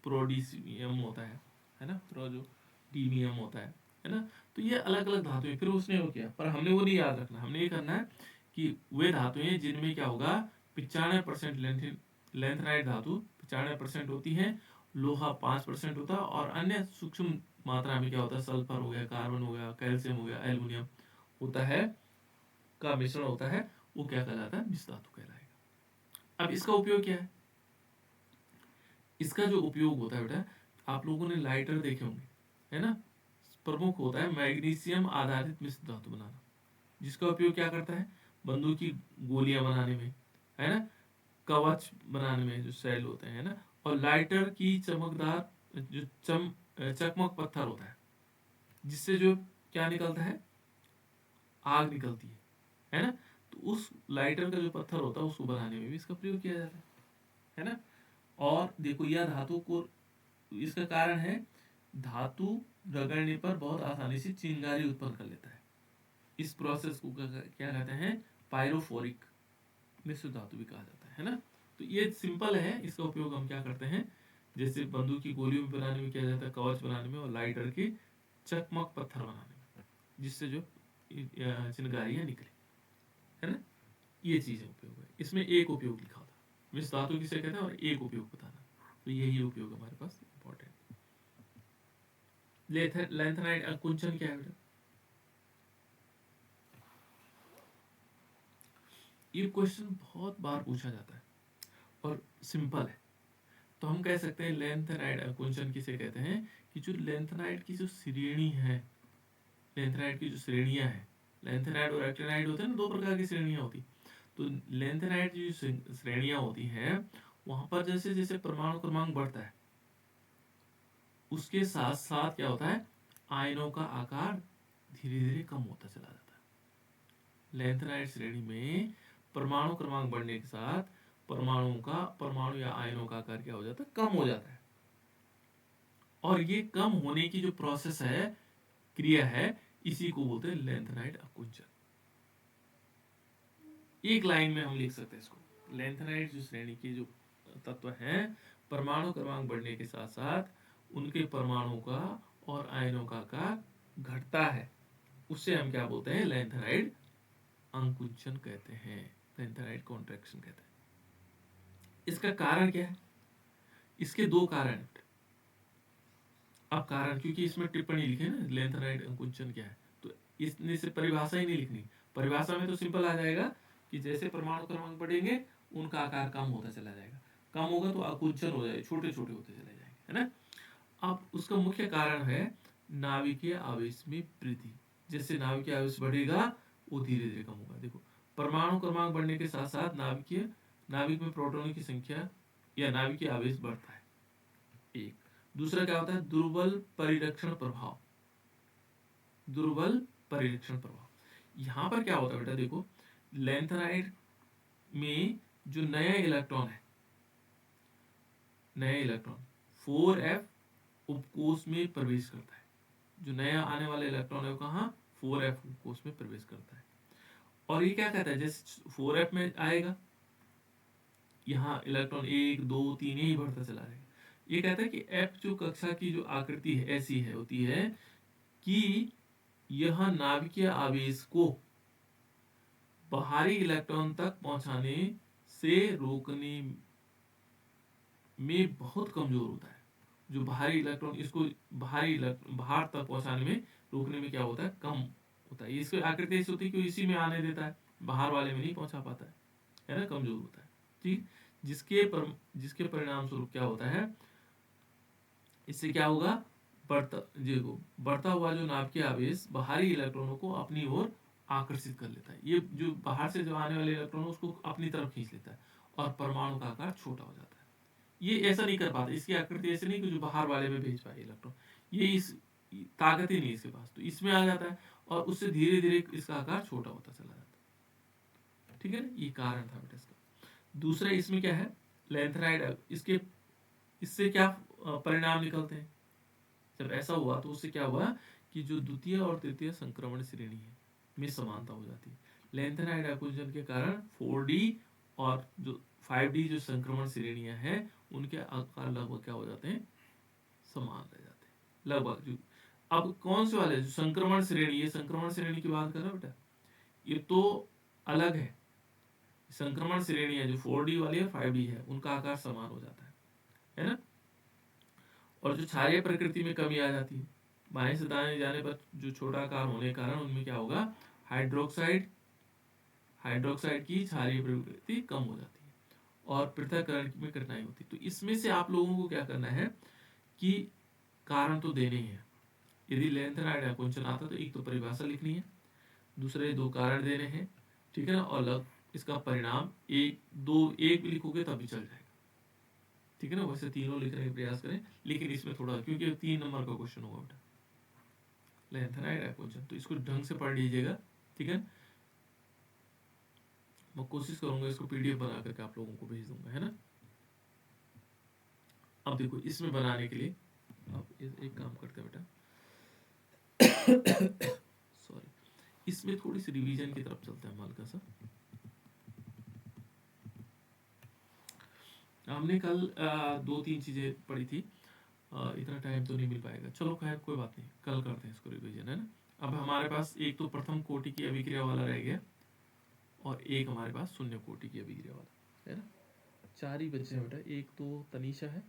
प्रोडीसियम होता है ना, प्रोजोडीनियम होता है ना। तो ये अलग अलग धातुएं फिर उसने वो किया, पर हमने वो नहीं याद रखना, हमने ये करना है कि वे धातुएं जिनमें क्या होगा, 95% लैंथेनाइड धातु 95% होती है, लोहा 5% होता है और अन्य सूक्ष्म मात्रा में क्या होता है, सल्फर हो गया, कार्बन हो गया, कैल्शियम हो गया, एल्युमिनियम होता है, का मिश्रण होता है, वो क्या कहलाता है? मिस धातु कहलाएगा। अब इसका उपयोग क्या है? इसका जो उपयोग होता है बेटा, आप लोगों ने लाइटर देखे होंगे, है ना, प्रमुख होता है मैग्नीशियम आधारित मिश्र धातु बनाना, जिसका उपयोग क्या करता है? बंदूक की गोलियां बनाने में, है ना, कवच बनाने में जो सेल होते हैं, है ना, और लाइटर की चमकदार जो चकमक पत्थर होता है, जिससे जो क्या निकलता है? आग निकलती है ना। तो उस लाइटर का जो पत्थर होता है उसको बनाने में भी इसका प्रयोग किया जाता है ना। और देखो यह धातु को, इसका कारण है धातु रगड़ने पर बहुत आसानी से चिंगारी उत्पन्न कर लेता है। इस प्रोसेस को क्या कहते हैं? पायरोफोरिक मिश्र धातु भी कहा जाता है ना। तो ये सिंपल है, इसका उपयोग हम क्या करते हैं, जैसे बंदूक की गोलियों में बनाने में किया जाता है, कवच बनाने में, और लाइटर की चकमक पत्थर बनाने में, जिससे जो चिंगारियां निकले, है ना। ये चीजें उपयोग है। इसमें एक उपयोग लिखा होता है, मिश्र धातु किसे कहते हैं और एक उपयोग बताना, तो यही उपयोग हमारे पास इंपॉर्टेंट। लैंथेनाइड अकुंचन क्या है बेटा? ये क्वेश्चन बहुत बार पूछा जाता है और सिंपल है। तो हम कह सकते हैं लैंथेनाइड अकुंचन किसे कहते हैं, कि जो लैंथेनाइड की जो श्रेणी है, लैंथेनाइड की जो श्रेणियां हैं, लैंथेनाइड और एक्टिनाइड होते हैं ना, दो प्रकार की श्रेणियां होती। तो लैंथेनाइड की जो श्रेणियां होती हैं, वहां पर जैसे जैसे परमाणु क्रमांक बढ़ता है, उसके साथ साथ क्या होता है, आयनों का आकार धीरे धीरे कम होता चला जाता है। लैंथेनाइड श्रेणी में परमाणु क्रमांक बढ़ने के साथ परमाणु या आयनों का आकार क्या हो जाता है? कम हो जाता है। और ये कम होने की जो प्रोसेस है, क्रिया है, इसी को बोलते हैं लैंथेनाइड अकुंचन। एक लाइन में हम लिख सकते हैं इसको, लैंथेनाइड जो श्रेणी की जो तत्व हैं, परमाणु क्रमांक बढ़ने के साथ साथ उनके परमाणु का और आयनों का आकार घटता है, उससे हम क्या बोलते हैं? लैंथेनाइड अंकुंचन कहते हैं, लैंथेनाइड कॉन्ट्रैक्शन कहते हैं। इसका कारण क्या है? इसके दो कारण हैं। अब कारण, क्योंकि इसमें टिप्पणी लिखे ना लैंथेनाइड अंकुंचन क्या है, तो इसने से परिभाषा ही नहीं लिखनी। परिभाषा में तो सिंपल आ जाएगा कि जैसे परमाणु क्रमांक बढ़ेंगे उनका आकार कम होता चला जाएगा, कम होगा तो आकुंचन हो जाएगा, छोटे छोटे होते चले जाएंगे, है ना। अब उसका मुख्य कारण है नाभिकीय आवेश में वृद्धि। जैसे नाभिकीय आवेश बढ़ेगा वो धीरे धीरे कम होगा। देखो परमाणु क्रमांक बढ़ने के साथ साथ नाभिक में प्रोटॉनों की संख्या या नाभिकीय आवेश बढ़ता है। एक दूसरा क्या होता है, दुर्बल परिरक्षण प्रभाव। दुर्बल परिरक्षण प्रभाव यहाँ पर क्या होता है बेटा, देखो लैंथेनाइड में जो नया इलेक्ट्रॉन है, नया इलेक्ट्रॉन 4f उपकोष में प्रवेश करता है। जो नया आने वाला इलेक्ट्रॉन है वो कहाँ, 4f उपकोष में प्रवेश करता है। और ये क्या कहता है, जैसे 4f में आएगा यहाँ इलेक्ट्रॉन 1 2 3 ही बढ़ता चला जाएगा। ये कहता है कि f जो कक्षा की जो आकृति है ऐसी है होती है कि यह नाभिकीय आवेश को बाहरी इलेक्ट्रॉन तक पहुंचाने से रोकने में बहुत कमजोर होता है। जो बाहरी इलेक्ट्रॉन इसको बाहर तक पहुंचाने में रोकने में क्या होता है, कम होता है। इसकी आकृति ऐसी होती है कि इसी में आने देता है, बाहर वाले में नहीं पहुंचा पाता है ना, कमजोर होता है। ठीक, जिसके परिणाम स्वरूप क्या होता है, इससे क्या होगा, बढ़ता हुआ जो नाभिकीय आवेश बाहरी इलेक्ट्रॉनों को अपनी ओर आकर्षित कर लेता है। ये जो बाहर से जो आने वाले इलेक्ट्रॉन उसको अपनी तरफ खींच लेता है और परमाणु का आकार छोटा हो जाता है। ये ऐसा नहीं कर पाता, इसकी आकृति ऐसे नहीं कि जो बाहर वाले में भेज पाए इलेक्ट्रॉन, ये इस ताकत ही नहीं इसके पास, तो इसमें आ जाता है और उससे धीरे धीरे इसका आकार छोटा होता चला जाता है। ठीक है ना, ये कारण था बेटा इसका। दूसरा इसमें क्या है, लैंथेनाइड, इससे क्या परिणाम निकलते हैं। जब ऐसा हुआ तो उससे क्या हुआ कि जो द्वितीय और तृतीय संक्रमण श्रेणी है में समानता हो जाती है। लैंथेनाइड आकुंचन के कारण 4D और जो 5D जो संक्रमण श्रेणियां हैं उनके आकार लगभग क्या हो जाते हैं, समान रह जाते हैं लगभग। जो अब कौन से वाले जो संक्रमण श्रेणी, ये संक्रमण श्रेणी की बात कर रहा बेटा, ये तो अलग है। संक्रमण श्रेणी है जो 4D वाली है 5D है, उनका आकार समान हो जाता है ना। और जो क्षारीय प्रकृति में कमी आ जाती है, बाएं से दाएं जाने पर जो छोटा आकार होने के कारण उनमें क्या होगा, हाइड्रोक्साइड की क्षारीय प्रकृति कम हो जाती है और पृथक्करण में कठिनाई होती है। तो इसमें से आप लोगों को क्या करना है कि कारण तो देने ही है। यदि लैंथेनाइड आकुंचन आता तो एक तो परिभाषा लिखनी है, दूसरे 2 कारण देने हैं, ठीक है ना, और इसका परिणाम एक भी लिखोगे तब भी चल जाएगा। ठीक है ना, वैसे तीनों लिखने का प्रयास करें, लेकिन इसमें थोड़ा क्योंकि 3 नंबर का क्वेश्चन होगा बेटा लैंथेनाइड आकुंचन, तो इसको ढंग से पढ़ लीजिएगा। ठीक है, मैं कोशिश करूंगा इसको PDF बना करके आप लोगों को भेज दूंगा, है ना। अब देखो इसमें बनाने के लिए आप एक काम करते हैं बेटा सॉरी, इसमें थोड़ी सी रिवीजन की तरफ चलते हैं हल्का सा। हमने कल 2-3 चीजें पढ़ी थी, इतना टाइम तो नहीं मिल पाएगा, चलो खैर कोई बात नहीं, कल करते हैं इसको रिवीजन, है ना। अब हमारे पास एक तो प्रथम कोटि की अभिक्रिया वाला रह गया और एक हमारे पास शून्य कोटि की अभिक्रिया वाला, है ना। 4 ही बच्चे हैं बेटा, एक तो तनीषा है,